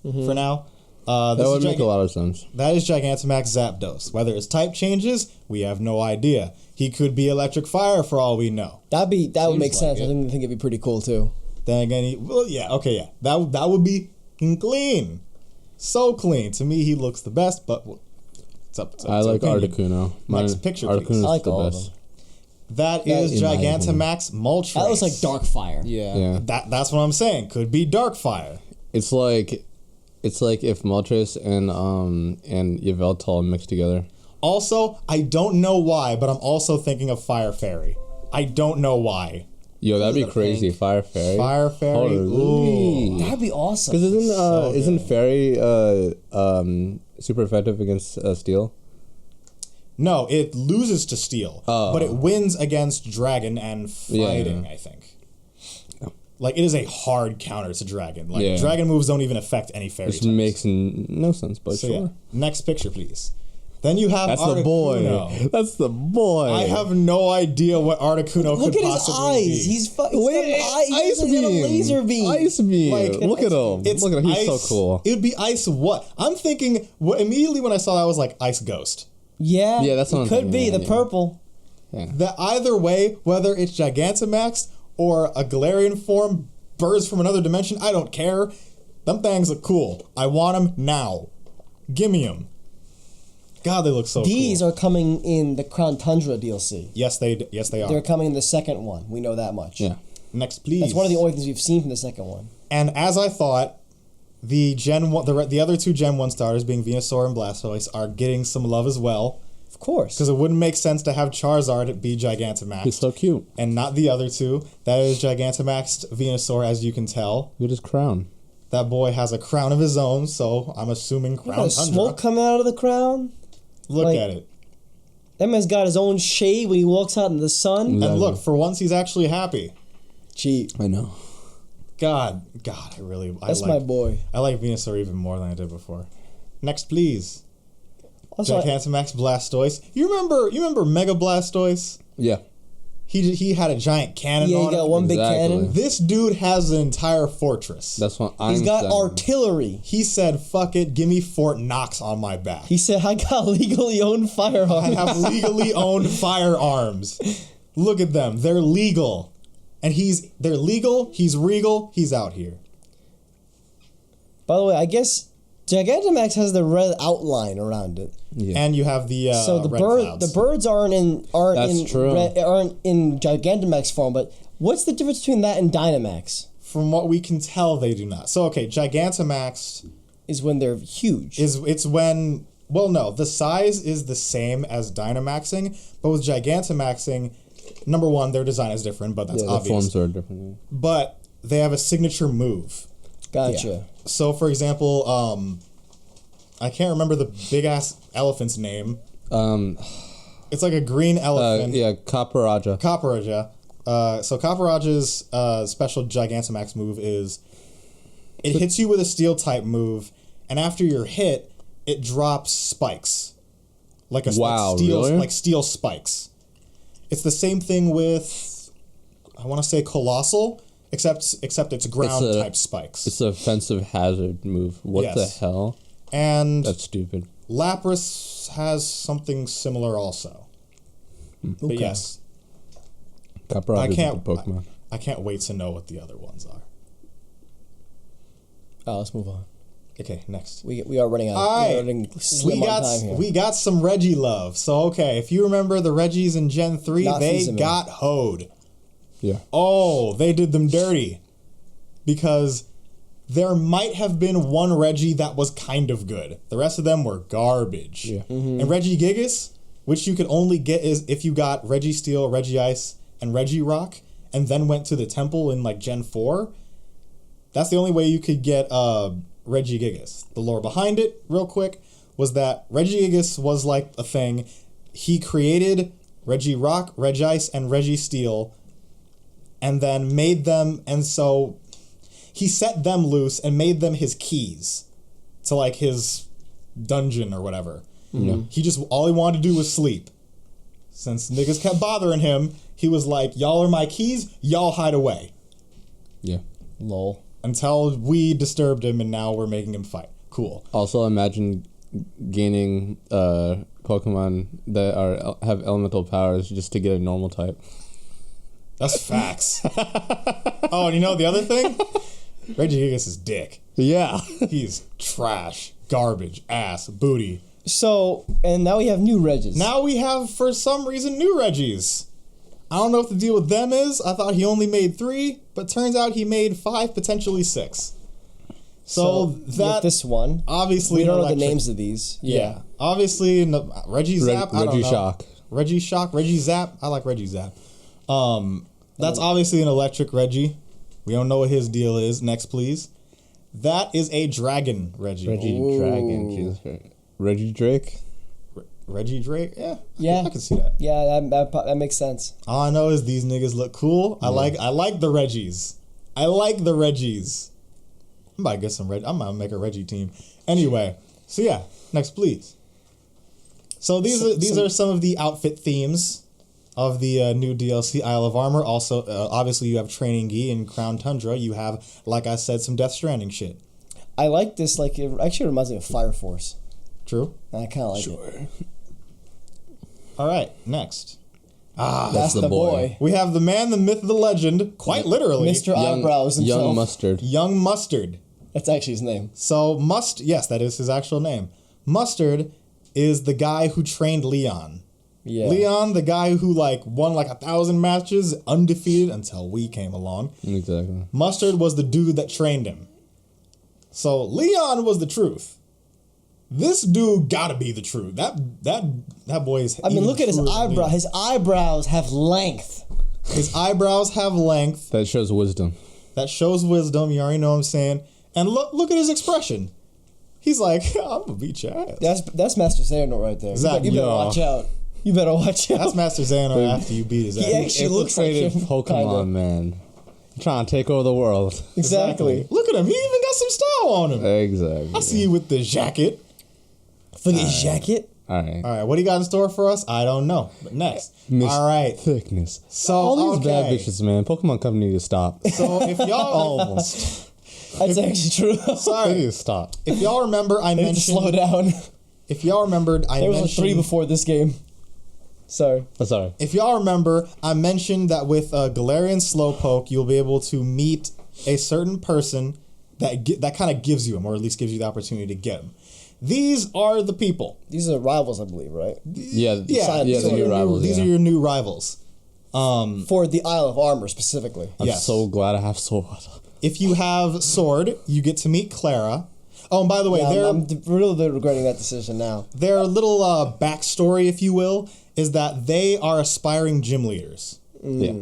for now. That would make a lot of sense. That is Gigantamax Zapdos. Whether his type changes, we have no idea. He could be electric fire for all we know. That would make sense. I think it'd be pretty cool, too. Then again, That would be clean. So clean. To me, he looks the best, but it's up to I like opinion. Articuno. Next picture, please. Articuno's I like the all best. of them. That is Gigantamax Moltres. That looks like Darkfire. Yeah. That's what I'm saying. Could be Darkfire. It's like if Moltres and Yveltal mixed together. Also, I don't know why, but I'm also thinking of Fire Fairy. I don't know why. Yo, that'd be crazy. Fire Fairy. Fire Fairy. Ooh. That'd be awesome. Because isn't Fairy super effective against Steel? No, it loses to Steel, but it wins against Dragon and Fighting, I think. Yeah. Like, it is a hard counter to Dragon. Like, Dragon moves don't even affect any Fairy Which types. makes no sense, but So, sure. yeah. Next picture, please. Then you have That's Articuno. the boy. That's the boy. I have no idea what Articuno Look could at his possibly eyes. be. He's got Ice a laser beam. Ice beam. Like, Look at him. It's Look at him. He's ice, so cool. It would be ice what? I'm thinking, immediately when I saw that, I was like, Ice Ghost. Yeah, Yeah, that's what it I'm could be thinking, the yeah. purple. That either way, whether it's Gigantamax or a Galarian form, birds from another dimension, I don't care. Them things look cool. I want them now. Gimme them. God, they look so These cool. are coming in the Crown Tundra DLC. Yes, they are. They're coming in the second one. We know that much. Yeah. Next, please. That's one of the only things we've seen from the second one. And as I thought, the other two Gen 1 starters, being Venusaur and Blastoise, are getting some love as well. Of course. Because it wouldn't make sense to have Charizard be Gigantamax. He's so cute. And not the other two. That is Gigantamaxed Venusaur, as you can tell. Look at his crown. That boy has a crown of his own, so I'm assuming Look Crown at the Tundra. smoke coming out of the crown. Look like- at it. That man's got his own shade when he walks out in the sun. Exactly. And look, for once he's actually happy. Cheap. I know. God, That's my boy. I like Venusaur even more than I did before. Next, please. Also, Gigantamax Blastoise. You remember Mega Blastoise? Yeah. He had a giant cannon yeah, on he got him. one big Exactly. cannon. This dude has an entire fortress. That's what I'm He's got saying. artillery. He said, fuck it, give me Fort Knox on my back. He said, I got legally owned firearms. I have legally owned firearms. Look at them. They're legal. And they're legal, he's regal, he's out here. By the way, I guess Gigantamax has the red outline around it. Yeah. And you have the So the red clouds. birds aren't That's in true. aren't in Gigantamax form, but what's the difference between that and Dynamax? From what we can tell, they do not. So okay, Gigantamax Is when they're huge. it's when, well, no, the size is the same as Dynamaxing, but with Gigantamaxing, number one, their design is different, but that's Yeah, the obvious. forms are different. But they have a signature move. Gotcha. So, for example, I can't remember the big ass elephant's name. It's like a green elephant. Yeah, Kaparaja. Kaparaja. So Kaparaja's special Gigantamax move is it hits you with a steel type move, and after you're hit, it drops spikes, like steel, really? like steel spikes. It's the same thing with, I want to say Colossal, except it's ground type spikes. It's an offensive hazard move. What the hell? And That's stupid. Lapras has something similar also. But yes, Kaparaja is a good Pokemon. I can't wait to know what the other ones are. Oh, let's move on. Okay, next. We are running out. All right, We are running slim on time here. we got some Reggie love. So okay, if you remember the Reggies in Gen 3, Not they feasible. got hoed. Yeah. Oh, they did them dirty. Because there might have been one Reggie that was kind of good. The rest of them were garbage. Yeah. And Reggie Gigas, which you could only get is if you got Reggie Steel, Reggie Ice, and Reggie Rock, and then went to the temple in like Gen 4. That's the only way you could get Reggie Gigas. The lore behind it, real quick, was that Reggie Gigas was like a thing. He created Reggie Rock, Reggie Ice, and Reggie Steel, and then made them, and so he set them loose and made them his keys to like his dungeon or whatever. Yeah. He just, all he wanted to do was sleep. Since niggas kept bothering him, he was like, y'all are my keys, y'all hide away. Yeah. Lol. Until we disturbed him and now we're making him fight. Cool. Also, imagine gaining Pokemon that have elemental powers just to get a normal type. That's facts. Oh, and you know the other thing? Reggie Gigas is dick. Yeah. He's trash, garbage, ass, booty. So, and now we have new Regis. Now we have, for some reason, new Reggies. I don't know what the deal with them is. I thought he only made 3, but turns out he made 5, potentially 6. So you that have this one. obviously We don't know the electric- names of these. Yeah, obviously Reggie Zap. I don't Reggie know. Shock. Reggie Shock. Reggie Zap. I like Reggie Zap. That's obviously an electric Reggie. We don't know what his deal is. Next, please. That is a dragon Reggie. Reggie Dragon. Jesus Christ. Reggie Drake. Reggie Drake. Yeah. Yeah. I can see that. Yeah, that makes sense. All I know is these niggas look cool. I like the Reggies. I like the Reggies. I'm about to get some Reggie. I'm about to make a Reggie team. Anyway, so yeah, next please. So these are some of the outfit themes of the new DLC, Isle of Armor. Also, obviously, you have Training Gi and Crown Tundra. You have, like I said, some Death Stranding shit. I like this. Like, it actually reminds me of Fire Force. True. I kind of like it. All right, next. That's the boy. We have the man, the myth, the legend, quite literally. Mr. Eyebrows himself. Young Mustard. Young Mustard. That's actually his name. So, yes, that is his actual name. Mustard is the guy who trained Leon. Yeah. Leon, the guy who won 1,000 matches, undefeated until we came along. Exactly. Mustard was the dude that trained him. So Leon was the truth. This dude gotta be the truth. That boy is. I mean, look at his eyebrow. Leon. His eyebrows have length. His eyebrows have length. That shows wisdom. That shows wisdom. You already know what I'm saying. And look at his expression. He's like, I'm gonna beat your ass. That's Master Xehanort right there. Exactly. You better watch out. You better watch out. That's Master Xehanort after you beat his ass. He actually looks like him. Pokemon, kinda. man. Trying to take over the world. Exactly. Look at him. He even got some style on him. Exactly. I see you with the jacket. For the jacket? All right. All right. What do you got in store for us? I don't know. But next. Miss All right. Thickness. So, all these bad okay. bitches, man. Pokemon Company need to stop. So if y'all Almost. That's actually true. They sorry, need to stop. if y'all remember, I They need to mentioned. slow down. If y'all remembered, I There was mentioned 3 before this game. Sorry. Sorry. If y'all remember, I mentioned that with Galarian Slowpoke, you'll be able to meet a certain person that kind of gives you him, or at least gives you the opportunity to get him. These are the people. These are rivals, I believe, right? Yeah. Yeah, These are your rivals. These are your new rivals. For the Isle of Armor, specifically. I'm Yes. so glad I have Sword. If you have Sword, you get to meet Clara. Oh, and by the way, Yeah, I'm really regretting that decision now. their little backstory, if you will, is that they are aspiring gym leaders. Yeah.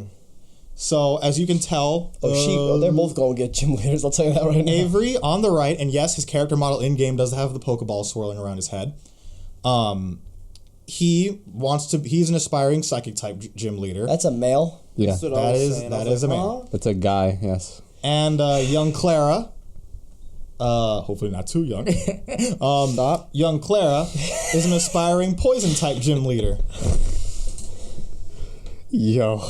So, as you can tell, They're both going to get gym leaders, I'll tell you that right now. Avery on the right, and yes, his character model in game does have the Pokeball swirling around his head. He's an aspiring psychic type gym leader. That's a male. Yeah. That's what I That was is saying. that I was is a like, man. huh? It's a guy, yes. And young Clara, hopefully not too young. Young Clara is an aspiring poison type gym leader. Yo.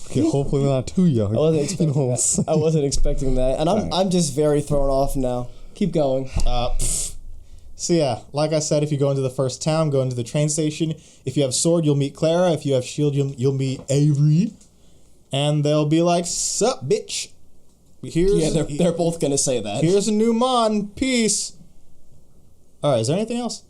Okay, hopefully we're not too young. I wasn't expecting You know what I'm that. saying? I wasn't expecting that. And Alright. I'm just very thrown off now. Keep going. So yeah, like I said, if you go into the first town, go into the train station. If you have Sword, you'll meet Clara. If you have Shield, you'll meet Avery. And they'll be like, "Sup, bitch? Yeah, they're both going to say that. Here's a new mon. Peace." All right, is there anything else?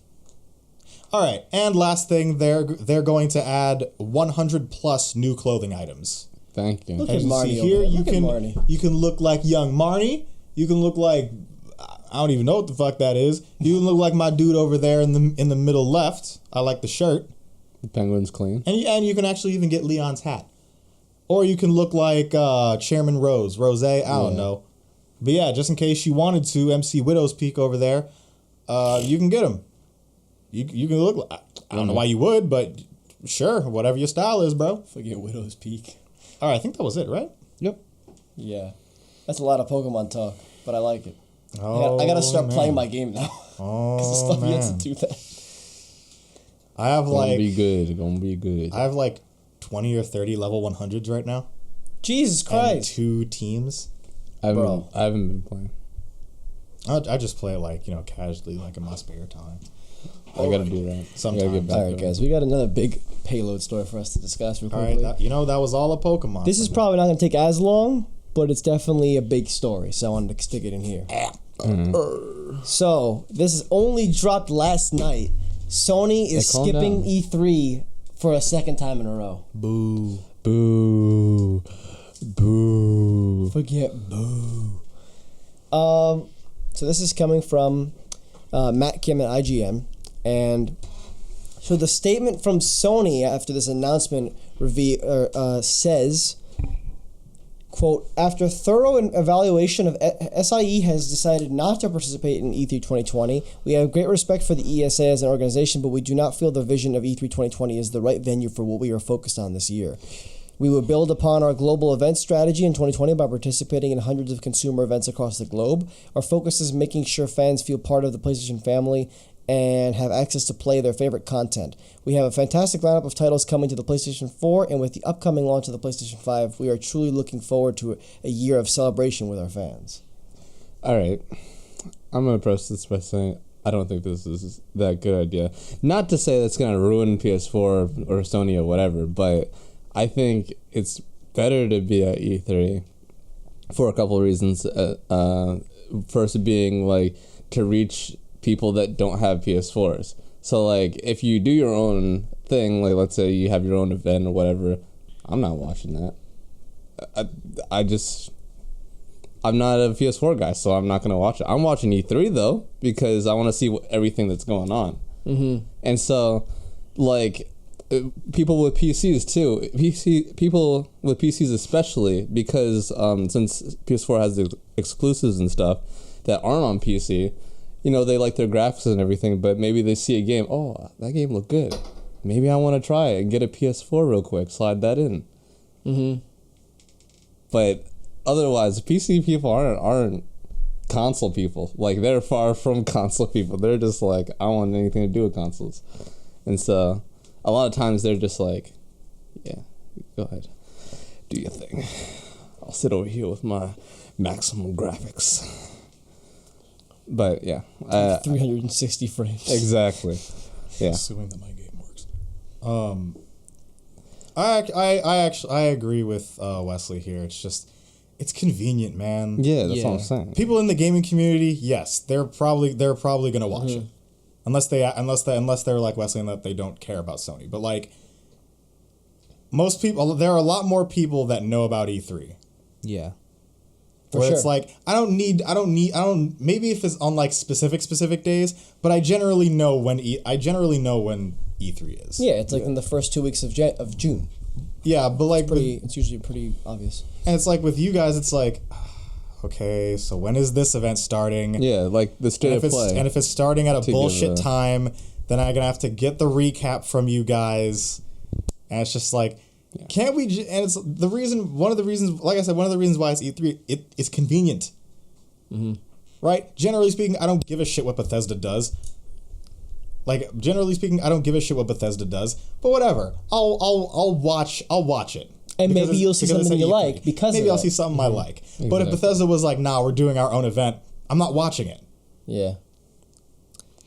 All right, and last thing, they're going to add 100 plus new clothing items. Thank you. Look As at you Marnie see over here, there. you Look at can Marnie. you can look like young Marnie. You can look like I don't even know what the fuck that is. You can look like my dude over there in the middle left. I like the shirt, The penguin's clean. and you can actually even get Leon's hat, or you can look like Chairman Rose. I don't know, but yeah, just in case you wanted to, MC Widow's Peak over there, you can get him. You can look like, I don't know why you would, but sure, whatever your style is, bro. Forget Widow's Peak. All right, I think that was it, right? Yep. Yeah. That's a lot of Pokemon talk, but I like it. Oh, I gotta start man. playing my game now. Oh, Because the stuff man. you have to do that. I have Gonna be good. Gonna be good. I have like 20 or 30 level 100s right now. Jesus And Christ. 2 teams. I haven't been playing. I just play it casually, like in my spare time. I gotta do that. Sometimes. I gotta get back Alright, to guys, we got another big payload story for us to discuss real All quickly. right, that was all a Pokemon. This is probably not going to take as long, but it's definitely a big story, so I wanted to stick it in here. So, this is only dropped last night. Sony is calm skipping down. E3 for a second time in a row. Boo. Boo. Boo. Forget boo. So this is coming from Matt Kim at IGN, and so the statement from Sony after this announcement says, quote, after thorough evaluation of SIE has decided not to participate in E3 2020. We have great respect for the ESA as an organization, but we do not feel the vision of E3 2020 is the right venue for what we are focused on this year. We will build upon our global event strategy in 2020 by participating in hundreds of consumer events across the globe. Our focus is making sure fans feel part of the PlayStation family and have access to play their favorite content. We have a fantastic lineup of titles coming to the PlayStation 4, and with the upcoming launch of the PlayStation 5, we are truly looking forward to a year of celebration with our fans. All right. I'm going to approach this by saying I don't think this is that good idea. Not to say that's going to ruin PS4 or Sony or whatever, but I think it's better to be at E3 for a couple of reasons. First being, like, to reach people that don't have PS4s. So, like, if you do your own thing, like, let's say you have your own event or whatever, I'm not watching that. I'm not a PS4 guy, so I'm not going to watch it. I'm watching E3, though, because I want to see everything that's going on. Mm-hmm. And so, like, people with PCs, too. People with PCs especially, because since PS4 has the exclusives and stuff that aren't on PC, you know, they like their graphics and everything, but maybe they see a game, oh, that game looked good. Maybe I want to try it and get a PS4 real quick, slide that in. Mm-hmm. But otherwise, PC people aren't console people. Like, they're far from console people. They're just like, I don't want anything to do with consoles. And so, a lot of times they're just like, yeah, go ahead. Do your thing. I'll sit over here with my maximum graphics. But, yeah. 360 frames. Exactly. Yeah. Assuming that my game works. I agree with Wesley here. It's just, it's convenient, man. Yeah, that's what I'm saying. People in the gaming community, yes, they're probably gonna watch it, unless they're like Wesley and that they don't care about Sony. But like most people, there are a lot more people that know about E3. Yeah. Where it's like I don't maybe if it's on like specific days, but I generally know when E3 is. Yeah, it's like in the first 2 weeks of June. Yeah, but like it's usually pretty obvious. And it's like with you guys, it's like, okay, so when is this event starting? Yeah, like the state of play. And if it's starting at a bullshit time, then I'm gonna have to get the recap from you guys. And it's just like, can't we? And it's one of the reasons why it's E3. It's convenient, right? Generally speaking, I don't give a shit what Bethesda does. Like, generally speaking, I don't give a shit what Bethesda does. But whatever, I'll watch it. And maybe you'll see something you like because maybe I'll see something I like. Exactly. But if Bethesda was like, nah, we're doing our own event, I'm not watching it. Yeah.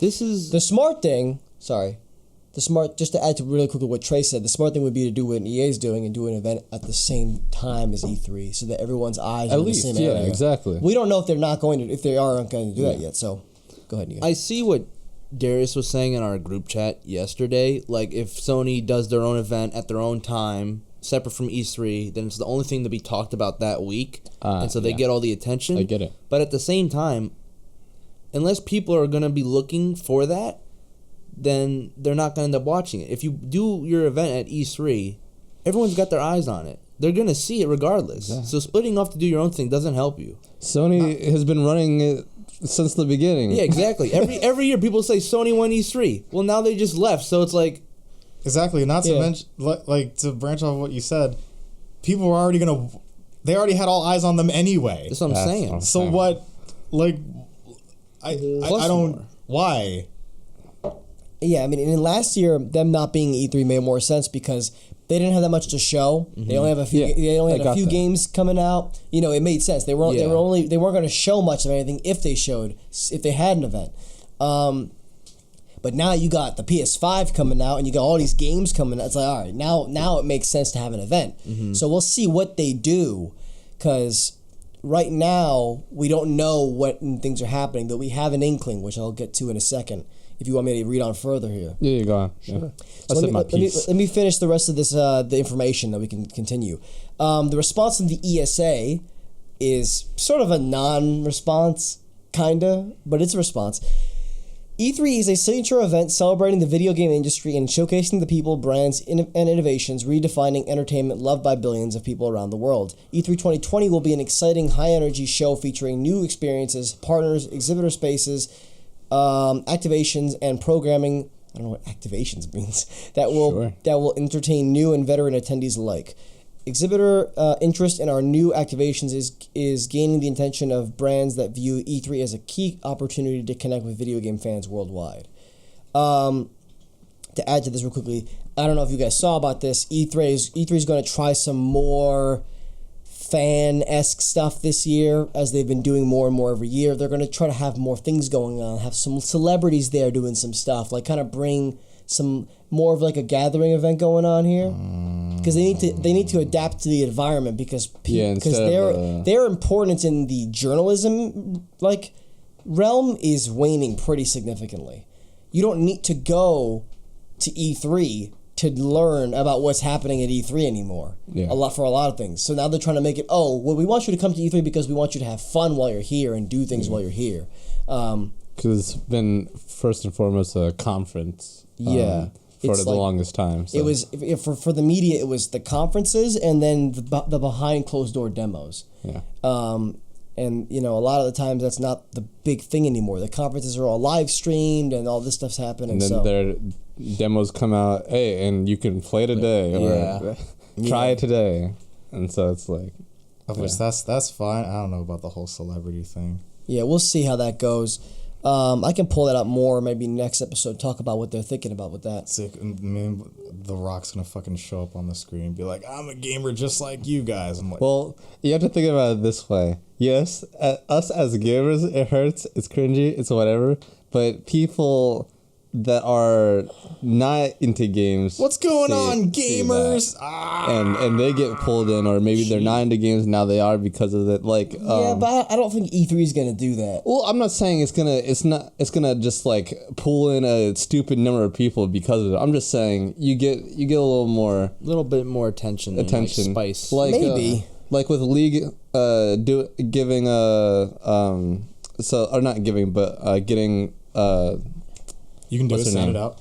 This is the smart thing. Just to add to really quickly what Trey said, the smart thing would be to do what EA is doing and do an event at the same time as E3 so that everyone's eyes are in the same area. Yeah, exactly. We don't know if they aren't going to do that yet, so go ahead, Neil. I see what Darius was saying in our group chat yesterday. Like, if Sony does their own event at their own time, separate from E3, then it's the only thing to be talked about that week, and so they get all the attention. I get it. But at the same time, unless people are going to be looking for that, then they're not going to end up watching it. If you do your event at E3, everyone's got their eyes on it. They're going to see it regardless. Yeah. So splitting off to do your own thing doesn't help you. Sony has been running it since the beginning. Yeah, exactly. Every year people say Sony won E3. Well, now they just left, so it's like... Exactly. Not to mention, like, to branch off what you said, people were already going to... They already had all eyes on them anyway. That's what I'm saying. So what... Like... I don't... Why? Yeah, I mean, in last year, them not being E3 made more sense because they didn't have that much to show. Mm-hmm. They only have a few. They only had a few games coming out. You know, it made sense. They weren't going to show much of anything if they had an event. But now you got the PS5 coming out and you got all these games coming out. It's like, all right, now it makes sense to have an event. Mm-hmm. So we'll see what they do, because right now we don't know what things are happening, but we have an inkling, which I'll get to in a second. If you want me to read on further here. Yeah, go on. Sure. Yeah. So let me finish the rest of this the information that we can continue. The response from the ESA is sort of a non-response, kinda, but it's a response. E3 is a signature event celebrating the video game industry and showcasing the people, brands, and innovations redefining entertainment loved by billions of people around the world. E3 2020 will be an exciting, high-energy show featuring new experiences, partners, exhibitor spaces, activations and programming. I don't know what activations means. That will entertain new and veteran attendees alike. Exhibitor interest in our new activations is gaining the attention of brands that view E3 as a key opportunity to connect with video game fans worldwide. To add to this real quickly, I don't know if you guys saw about this. E3 is going to try some more fan-esque stuff this year, as they've been doing more and more every year. They're going to try to have more things going on, have some celebrities there doing some stuff, like kind of bring some more of like a gathering event going on here, because they need to adapt to the environment, because their importance in the journalism like realm is waning pretty significantly. You don't need to go to E3 to learn about what's happening at E3 anymore. Yeah. For a lot of things. So now they're trying to make it, we want you to come to E3 because we want you to have fun while you're here and do things while you're here. Because it's been first and foremost a conference. For the longest time. So. It was for the media. It was the conferences and then the behind closed door demos. Yeah. And a lot of the times that's not the big thing anymore. The conferences are all live streamed and all this stuff's happening. And then their demos come out. Hey, and you can play today or try it today. And so it's like, that's fine. I don't know about the whole celebrity thing. Yeah, we'll see how that goes. I can pull that up more maybe next episode, talk about what they're thinking about with that. Sick. I mean, The Rock's gonna fucking show up on the screen and be like, I'm a gamer just like you guys. I'm like, well, you have to think about it this way. Yes, us as gamers, it hurts, it's cringy, it's whatever, but people that are not into games, what's going on, gamers? And they get pulled in, or maybe they're not into games, now they are because of it. Like, but I don't think E3 is gonna do that. Well, I'm not saying it's gonna just like pull in a stupid number of people because of it. I'm just saying you get a little bit more attention, like spice, like maybe like with League, giving getting you can do it. Sound it out.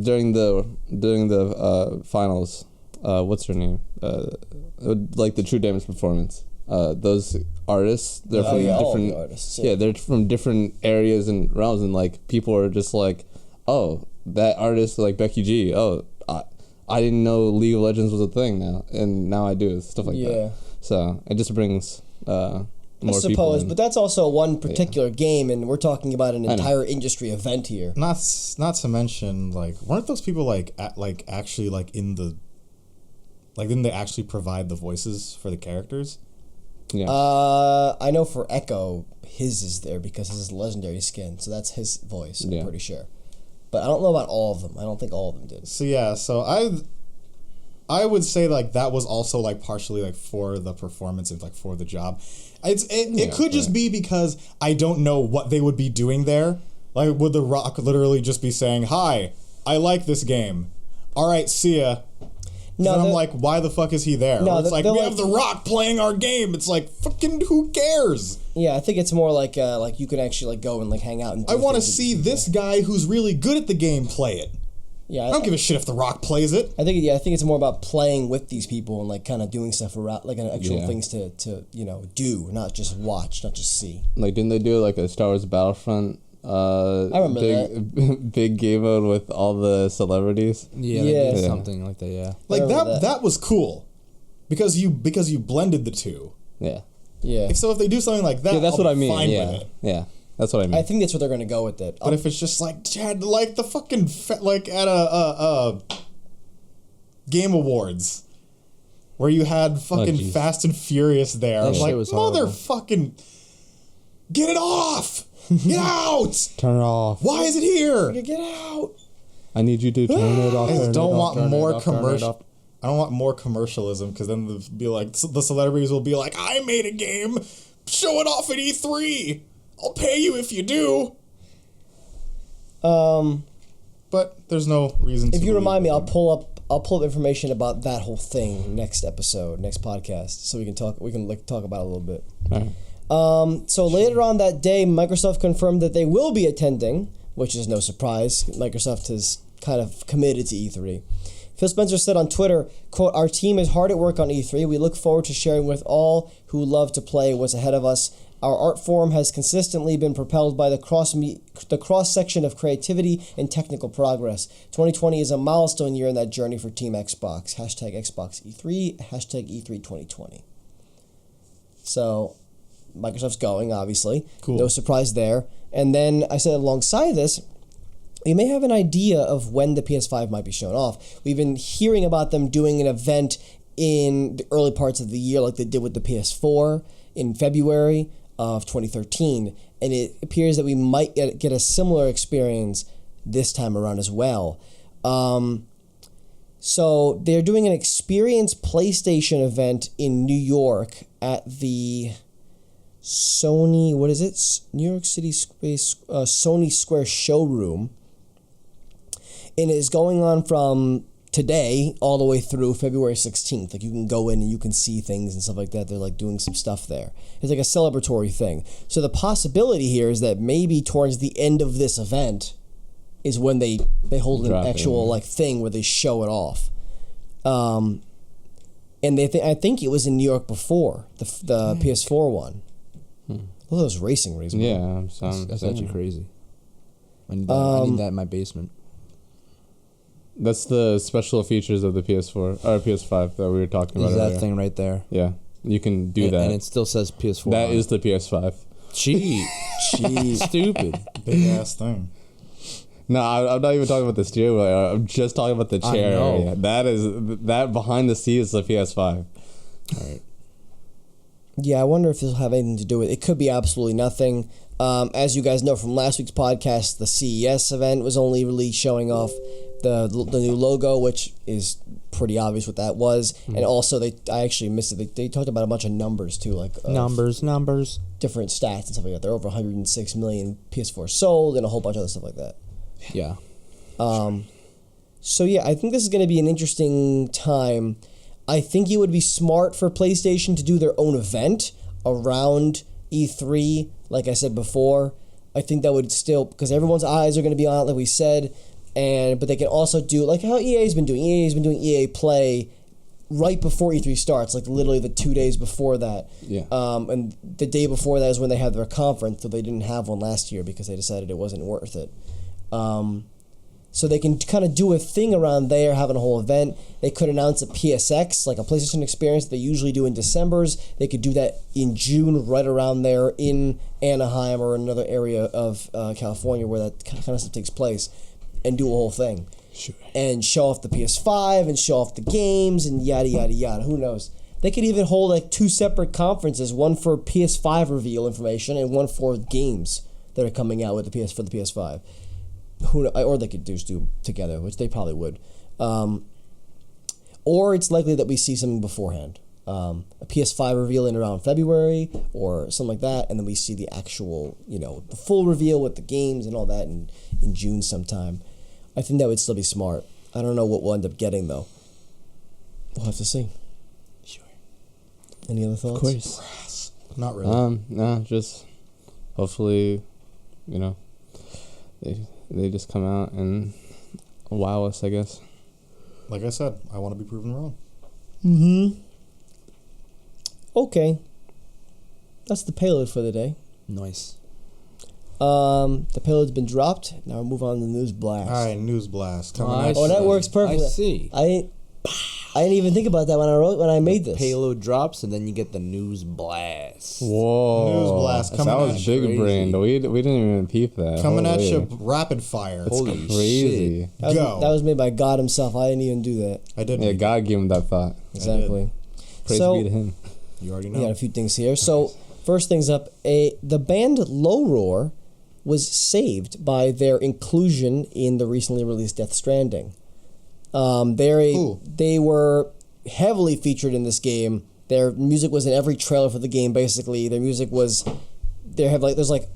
During the finals, what's her name? Like the True Damage performance. Those artists, they're from different artists. Yeah, they're from different areas and realms, and like people are just like, oh, that artist like Becky G. Oh, I didn't know League of Legends was a thing now, and now I do, stuff like that. So it just brings more, I suppose, but that's also one particular game, and we're talking about an entire industry event here. Not to mention, like, weren't those people actually like in the, like, didn't they actually provide the voices for the characters? Yeah. I know for Echo, his is there because his is legendary skin, so that's his voice. I'm pretty sure, but I don't know about all of them. I don't think all of them did. So I would say like that was also like partially like for the performance and like for the job. It could just be because I don't know what they would be doing there. Like, would The Rock literally just be saying, "Hi, I like this game. All right, see ya." No, I'm like, why the fuck is he there? No, it's like, we have The Rock playing our game. It's like, fucking who cares? Yeah, I think it's more like you can actually like go and like hang out and. I want to see this guy who's really good at the game play it. Yeah, I don't give a shit if The Rock plays it. I think it's more about playing with these people and like kind of doing stuff around, like actual things to do, not just watch, not just see. Like, didn't they do like a Star Wars Battlefront? I remember that big game mode with all the celebrities. Yeah, they did something like that. Yeah, like that was cool, because you blended the two. Yeah. So if they do something like that, that's what I mean. Fine with it. Yeah. That's what I mean. I think that's where they're going to go with it. But if it's just like, Chad, like the fucking, like at a Game Awards, where you had fucking Fast and Furious there. I'm like, motherfucking, get it off! Get out! Turn it off. Why is it here? Get out! I need you to turn it off. I don't want more commercial. I don't want more commercialism, because then they'll be like, the celebrities will be like, I made a game, show it off at E3. I'll pay you if you do. But there's no reason to. If you remind me, I'll pull up information about that whole thing next episode, next podcast, so we can talk about it a little bit. All right. So later on that day, Microsoft confirmed that they will be attending, which is no surprise. Microsoft has kind of committed to E3. Phil Spencer said on Twitter, quote, "Our team is hard at work on E3. We look forward to sharing with all who love to play what's ahead of us. Our art form has consistently been propelled by the cross-section of creativity and technical progress. 2020 is a milestone year in that journey for Team Xbox. Hashtag Xbox E3, hashtag E3 2020. So, Microsoft's going, obviously. Cool. No surprise there. And then I said alongside this, we may have an idea of when the PS5 might be shown off. We've been hearing about them doing an event in the early parts of the year, like they did with the PS4 in February of 2013, and it appears that we might get a similar experience this time around as well. So they're doing an Experience PlayStation event in New York at the Sony, what is it? New York City Sony Square showroom. And it is going on from today all the way through February 16th. Like, you can go in and you can see things and stuff like that. They're like doing some stuff there. It's like a celebratory thing. So the possibility here is that maybe towards the end of this event is when they hold an actual like thing where they show it off. And I think it was in New York before the PS4 one. Look at those racing races. Yeah, that's actually crazy. I need that in my basement. That's the special features of the PS4 or PS5 that we were talking about. That thing right there. Yeah, you can do that, and it still says PS4. That is the PS5. Cheat, stupid, big ass thing. No, I'm not even talking about the steering wheel. I'm just talking about the chair area. That behind the seat is the PS5. All right. Yeah, I wonder if this will have anything to do with it. It could be absolutely nothing. As you guys know from last week's podcast, the CES event was only really showing off the new logo, which is pretty obvious what that was. Mm-hmm. And also, I actually missed it. They talked about a bunch of numbers too, like numbers, different stats and stuff like that. There are over 106 million PS4 sold, and a whole bunch of other stuff like that. Yeah. So yeah, I think this is going to be an interesting time. I think it would be smart for PlayStation to do their own event around E3, like I said before. I think that would still, because everyone's eyes are going to be on it, like we said, but they can also do, like how EA's been doing. EA's been doing EA Play right before E3 starts, like literally the 2 days before that. Yeah. And the day before that is when they had their conference, so they didn't have one last year because they decided it wasn't worth it. So they can kind of do a thing around there, having a whole event. They could announce a PSX, like a PlayStation Experience that they usually do in Decembers. They could do that in June, right around there in Anaheim or another area of California where that kind of stuff takes place, and do a whole thing. Sure. And show off the PS5 and show off the games and yada, yada, yada. Who knows? They could even hold like 2 separate conferences, one for PS5 reveal information and one for games that are coming out with the PS5. Or they could just do together, which they probably would. Or it's likely that we see something beforehand. A PS5 reveal in around February or something like that, and then we see the actual, the full reveal with the games and all that in June sometime. I think that would still be smart. I don't know what we'll end up getting, though. We'll have to see. Sure. Any other thoughts? Of course. Not really. No, just hopefully, they just come out and wow us, I guess. Like I said, I want to be proven wrong. Mm-hmm. Okay. That's the payload for the day. Nice. The payload's been dropped. Now we'll move on to the news blast. All right, news blast. That works perfectly. I see. I didn't even think about that when I made this. Payload drops, and then you get the news blast. Whoa. News blast coming that was big brain. We didn't even peep that. Coming at you rapid fire. It's Holy crazy. Shit. That was made by God himself. I didn't even do that. I didn't. Yeah, God gave him that thought. Exactly. Praise be to him. You already know. We got a few things here. So, first things up, the band Low Roar was saved by their inclusion in the recently released Death Stranding. They were heavily featured in this game. Their music was in every trailer for the game. Basically, their music was there's like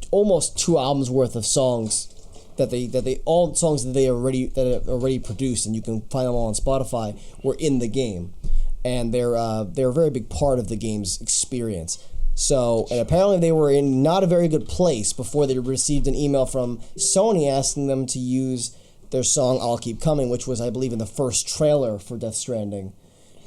almost 2 albums worth of songs that they all songs that are already produced, and you can find them all on Spotify, were in the game, and they're a very big part of the game's experience. So, and apparently they were in not a very good place before they received an email from Sony asking them to use their song "I'll Keep Coming," which was, I believe, in the first trailer for Death Stranding.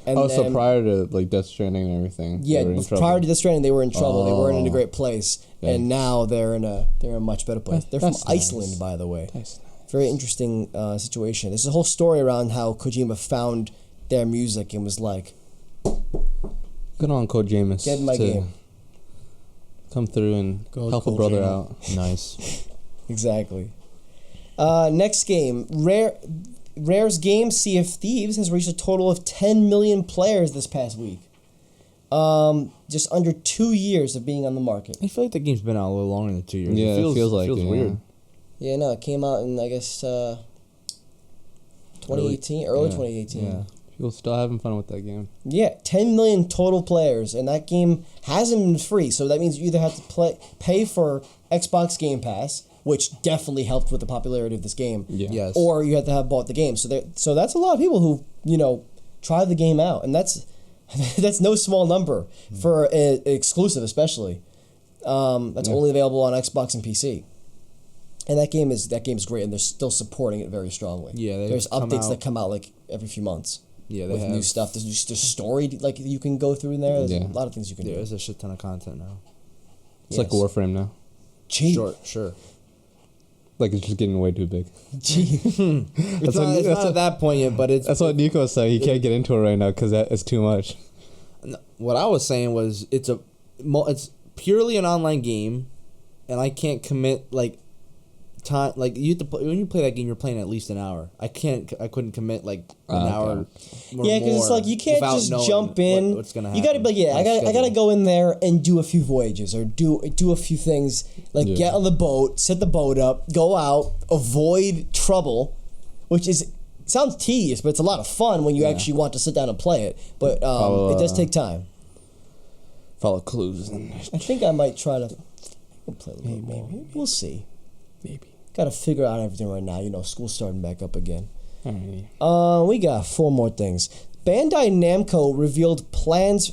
And so prior to like Death Stranding and everything. Yeah, prior to Death Stranding, they were in trouble. They weren't in a great place, Yeah. and now they're in a much better place. They're from Iceland, by the way. Nice. Very interesting situation. There's a whole story around how Kojima found their music and was like, Good on Kojima. "Get in my game." Come through and help a brother out. Nice. Exactly. Next game, Rare's game Sea of Thieves has reached a total of 10 million players this past week. Just under 2 years of being on the market. I feel like the game's been out a little longer than 2 years. Yeah, it feels like it, weird. Yeah, no, it came out in, I guess, 2018, early 2018. Yeah. People still having fun with that game. Yeah, 10 million total players, and that game hasn't been free. So that means you either have to pay for Xbox Game Pass, which definitely helped with the popularity of this game. Yeah. Yes. Or you have to have bought the game. So that's a lot of people who tried the game out, and that's that's no small number for an exclusive, especially. That's only available on Xbox and PC. And that game is great, and they're still supporting it very strongly. Yeah, there's updates that come out like every few months. Yeah, with new stuff. There's just a story like you can go through in there. There's a lot of things you can do. There's a shit ton of content now. It's like Warframe now. Gee. Sure. Like it's just getting way too big. Gee. It's not at that point yet, but it's... That's what Nico was saying. He can't get into it right now because it's too much. What I was saying was it's purely an online game, and I can't commit time. Like you have to when you play that game, you're playing at least an hour. I couldn't commit an hour. Yeah, because it's like you can't just jump in. What's gonna happen? You gotta be like, I gotta go in there and do a few voyages or do a few things get on the boat, set the boat up, go out, avoid trouble, which sounds tedious, but it's a lot of fun when you actually want to sit down and play it. But it does take time. Follow clues. I think I might try to play a little bit more. We'll see. Maybe. Got to figure out everything right now. School's starting back up again. Alright. We got 4 more things. Bandai Namco revealed plans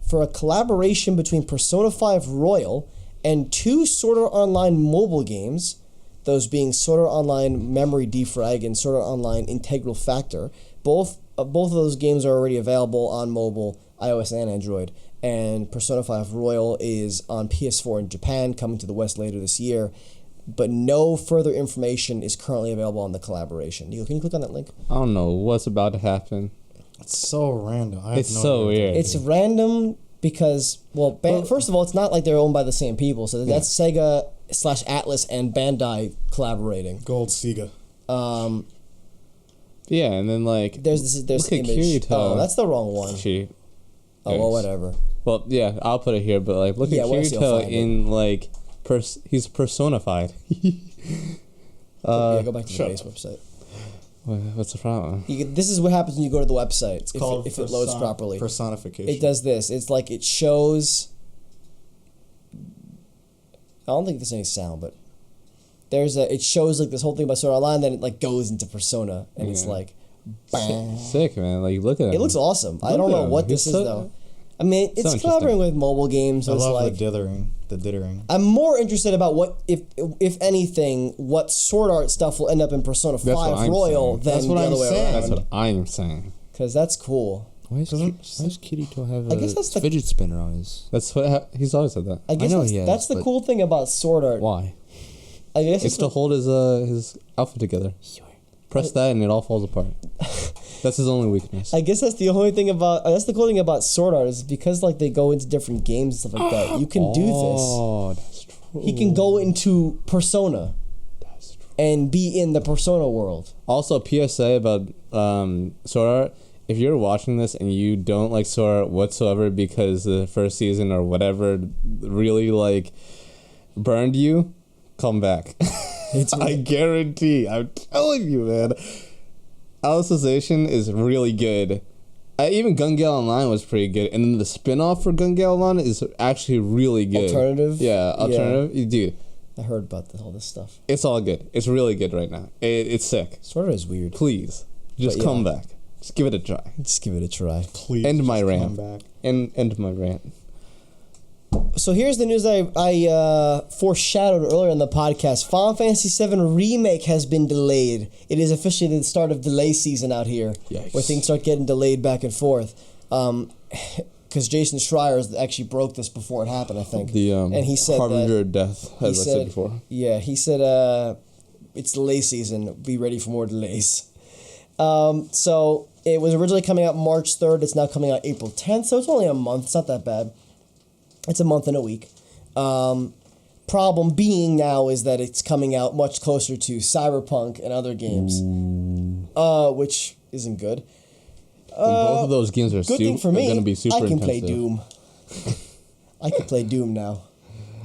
for a collaboration between Persona 5 Royal and 2 Sword Art Online mobile games, those being Sword Art Online Memory Defrag and Sword Art Online Integral Factor. Both of those games are already available on mobile, iOS and Android, and Persona 5 Royal is on PS4 in Japan, coming to the West later this year. But no further information is currently available on the collaboration. Nico, can you click on that link? I don't know what's about to happen. It's so random. It's so weird. It's random because, first of all, it's not like they're owned by the same people. So that's Sega / Atlas and Bandai collaborating. Gold Sega. Yeah, and then there's look at image. Kirito. Oh, that's the wrong one. Oh, well, whatever. Well, yeah, I'll put it here, but look at Kirito in he's personified. Go back to the base website. What's the problem? This is what happens when you go to the website. It's called if it loads properly. Personification. It does this. It's like it shows. I don't think there's any sound, but it shows this whole thing about Sword Art Online, then it goes into Persona, and it's like, bang. Sick, man. Look at it. It looks awesome. I don't know what this is though. I mean, it's collaborating with mobile games. So I love the dithering. I'm more interested about what, if anything, what Sword Art stuff will end up in Persona 5 Royal than the other way around. That's what I'm saying. Because that's cool. Why does Kirito have I guess that's the fidget spinner on his... That's what he's always said that. I guess that's the cool thing about Sword Art. Why? I guess it's to hold his outfit together. Press that and it all falls apart. That's his only weakness. I guess that's the only thing about. That's the cool thing about Sword Art is because they go into different games and stuff like that. You can do this. Oh, that's true. He can go into Persona. That's true. And be in the Persona world. Also, PSA about Sword Art. If you're watching this and you don't like Sword Art whatsoever because the first season or whatever really burned you, come back. I guarantee. I'm telling you, man. Alicization is really good. Even Gun Gale Online was pretty good, and then the spin-off for Gun Gale Online is actually really good. Alternative? Yeah, alternative. Yeah. Dude. I heard about all this stuff. It's all good. It's really good right now. It's sick. Sword Art is weird. Please, just come back. Just give it a try. Just give it a try. Please. End my rant. Come back. End my rant. So here's the news I foreshadowed earlier in the podcast. Final Fantasy VII Remake has been delayed. It is officially the start of delay season out here. Yikes. Where things start getting delayed back and forth. Because Jason Schreier actually broke this before it happened, I think. And he said harbinger of death, as I said before. Yeah, he said it's delay season. Be ready for more delays. So it was originally coming out March 3rd. It's now coming out April 10th. So it's only a month. It's not that bad. It's a month and a week. Problem being now is that it's coming out much closer to Cyberpunk and other games, which isn't good. Both of those games are Good thing for me, going to be super I can intensive. play Doom. I can play Doom now,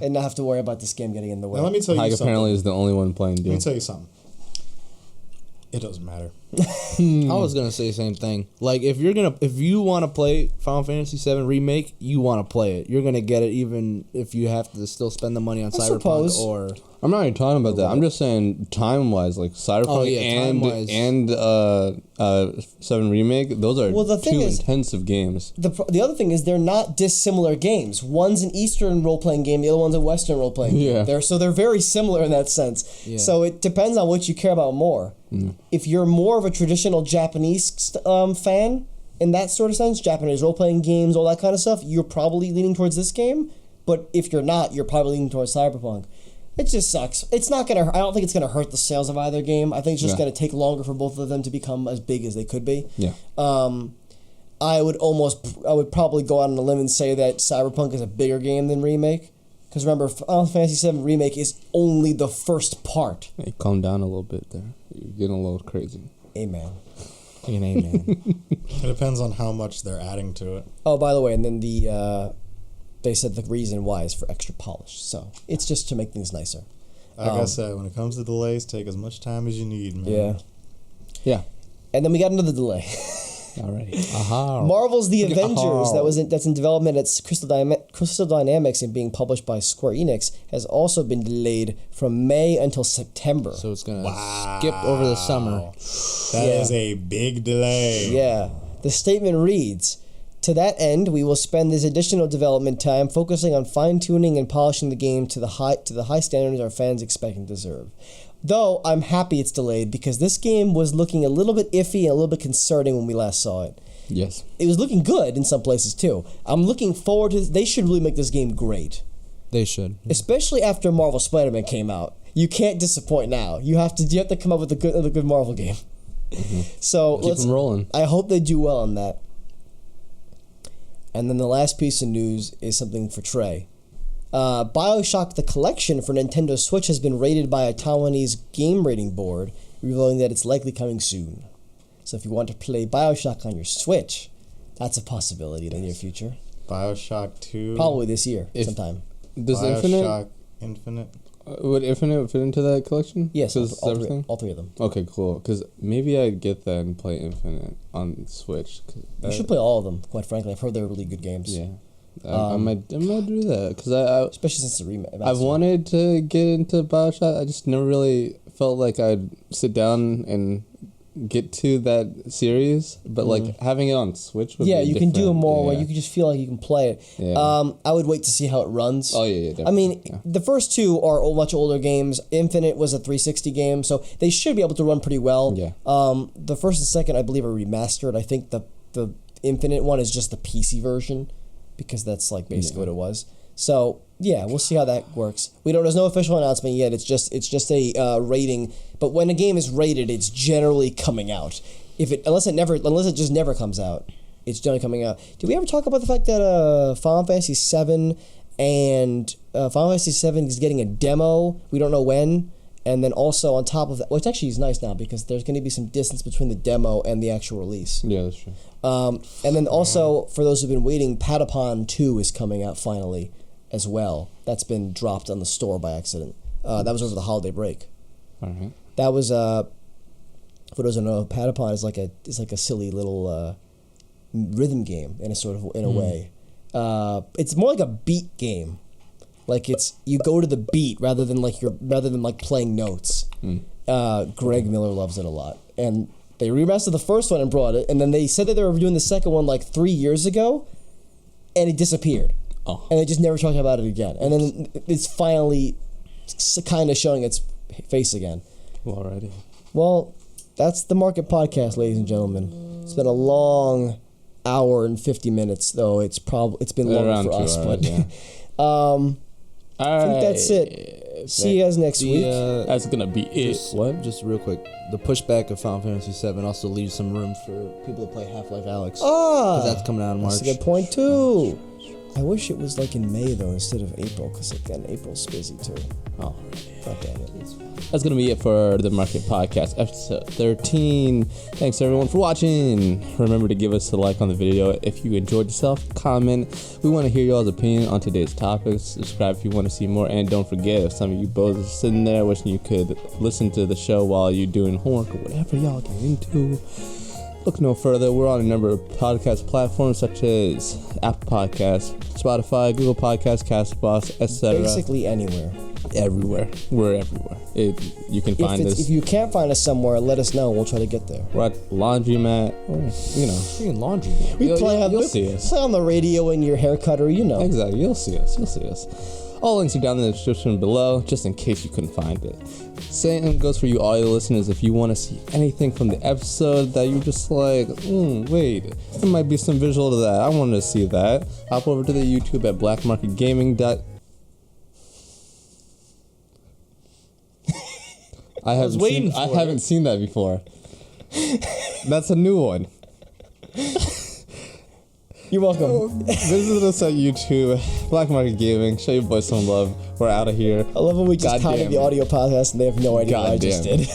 and not have to worry about this game getting in the way. Now let me tell you Hike something. apparently is the only one playing Doom. Let me tell you something. It doesn't matter. I was gonna say the same thing. Like if you want to play Final Fantasy VII Remake, you want to play it. You're gonna get it even if you have to still spend the money on Cyberpunk suppose. or. I'm not even talking about that. I'm just saying time-wise, like Cyberpunk and 7 Remake, those are Well, the thing two is- intensive games. The other thing is they're not dissimilar games. One's an Eastern role-playing game, the other one's a Western role-playing game. Yeah. They're very similar in that sense. Yeah. So it depends on what you care about more. If you're more of a traditional Japanese fan, in that sort of sense, Japanese role-playing games, all that kind of stuff, you're probably leaning towards this game. But if you're not, you're probably leaning towards Cyberpunk. It just sucks. It's not gonna. I don't think it's gonna hurt the sales of either game. I think it's just gonna take longer for both of them to become as big as they could be. Yeah. I would probably go out on a limb and say that Cyberpunk is a bigger game than Remake. Because remember, Final Fantasy VII Remake is only the first part. Hey, calm down a little bit there. You're getting a little crazy. Amen. Amen. It depends on how much they're adding to it. Oh, by the way, and then they said the reason why is for extra polish. So it's just to make things nicer. Like I said, when it comes to delays, take as much time as you need, man. Yeah. Yeah. And then we got another delay. Alrighty. Aha. Marvel's The Avengers that's in development at Crystal Dynamics and being published by Square Enix has also been delayed from May until September. So it's gonna skip over the summer. That is a big delay. Yeah. The statement reads, "To that end, we will spend this additional development time focusing on fine-tuning and polishing the game to the high standards our fans expect and deserve." Though I'm happy it's delayed because this game was looking a little bit iffy and a little bit concerning when we last saw it. Yes. It was looking good in some places too. I'm looking forward to. They should really make this game great, They should. especially after Marvel Spider-Man came out. You can't disappoint now. You have to come up with a good Marvel game. So Keep them rolling. I hope they do well on that. And then the last piece of news is something for Trey. BioShock The Collection for Nintendo Switch has been rated by a Taiwanese game rating board, revealing that it's likely coming soon. So if you want to play BioShock on your Switch, that's a possibility in the near future. BioShock 2. Probably this year, sometime. Does BioShock Infinite. Would Infinite fit into that collection? Yes, 'Cause all everything? three of them. Okay, cool. Because maybe I'd get that and play Infinite on Switch. You should play all of them, quite frankly. I've heard they're really good games. Yeah. I might do that. Because I especially since the remake. I've wanted to get into BioShock. I just never really felt like I'd sit down and get to that series. But like having it on Switch would be you can do it more where yeah. you can just feel like you can play it. Yeah. I would wait to see how it runs. Oh, yeah, definitely. I mean, the first two are much older games. Infinite was a 360 game, so they should be able to run pretty well. Yeah. The first and second, I believe, are remastered. I think the Infinite one is just the PC version, because that's like basically what it was. So yeah, we'll see how that works. There's no official announcement yet. It's just a rating. But when a game is rated, it's generally coming out. Unless it just never comes out, it's generally coming out. Did we ever talk about the fact that Final Fantasy VII and Final Fantasy VII is getting a demo? We don't know when. And then also on top of that, which actually is nice now because there's going to be some distance between the demo and the actual release. Yeah, that's true. And then also, for those who've been waiting, Patapon 2 is coming out finally as well. That's been dropped on the store by accident. That was over the holiday break. All right. That was, for those who don't know, Patapon is like a silly little rhythm game in a way. It's more like a beat game. Like you go to the beat rather than playing notes. Greg Miller loves it a lot, and they remastered the first one and brought it, and then they said that they were doing the second one like 3 years ago, and it disappeared. Oh. And they just never talked about it again. And then it's finally kind of showing its face again. Alrighty. Well, that's the Market Podcast, ladies and gentlemen. It's been a long hour and 50 minutes, though. It's been longer for us, but I think that's it. See you guys next week. That's gonna be it. Just real quick, the pushback of Final Fantasy VII also leaves some room for people to play Half-Life Alyx. Ah, because that's coming out in March. That's a good point too. I wish it was like in May though instead of April, because again April's busy too. Oh, God damn it. that's gonna be it for the Market Podcast, episode 13. Thanks everyone for watching. Remember to give us a like on the video if you enjoyed yourself. Comment. We want to hear y'all's opinion on today's topics. Subscribe if you want to see more, and don't forget, if some of you both are sitting there wishing you could listen to the show while you're doing homework or whatever y'all get into, look no further. We're on a number of podcast platforms such as Apple Podcasts, Spotify, Google Podcasts, Castbox, etc. Basically anywhere. Everywhere. We're everywhere. You can find us. If you can't find us somewhere, let us know. We'll try to get there. We're at Laundromat, or, you know. Freaking laundry. We You'll see us. Play on the radio in your hair cutter, you know. Exactly. You'll see us. All links are down in the description below, just in case you couldn't find it. Same goes for you, all your listeners. If you want to see anything from the episode that you're just like, wait, there might be some visual to that. I want to see that. Hop over to the YouTube at blackmarketgaming. I haven't seen that before. That's a new one. You're welcome. Visit us at YouTube, Black Market Gaming. Show your boys some love. We're out of here. I love when we just titled the audio podcast and they have no idea what I just did.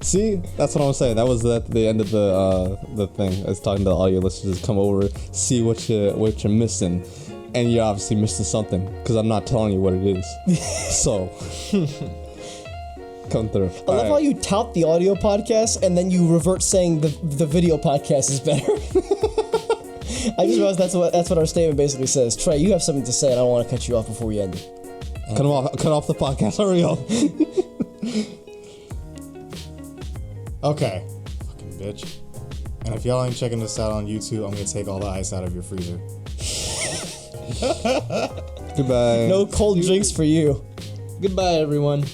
See, that's what I'm saying. That was at the end of the thing. I was talking to the audio listeners. Come over, see what you're missing, and you're obviously missing something because I'm not telling you what it is. So. Come through. I love how you tout the audio podcast and then you revert saying the video podcast is better. I just realized that's what our statement basically says. Trey, you have something to say and I don't want to cut you off before we end it. Cut off the podcast. Hurry up. Okay. Fucking bitch. And if y'all ain't checking this out on YouTube, I'm gonna take all the ice out of your freezer. Goodbye. No cold drinks for you. Goodbye, everyone.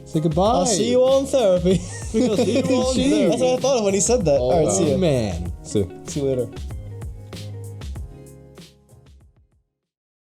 Say goodbye. I'll see you all in therapy. See you all in therapy. That's what I thought of when he said that. All right, see you. Man. See you later.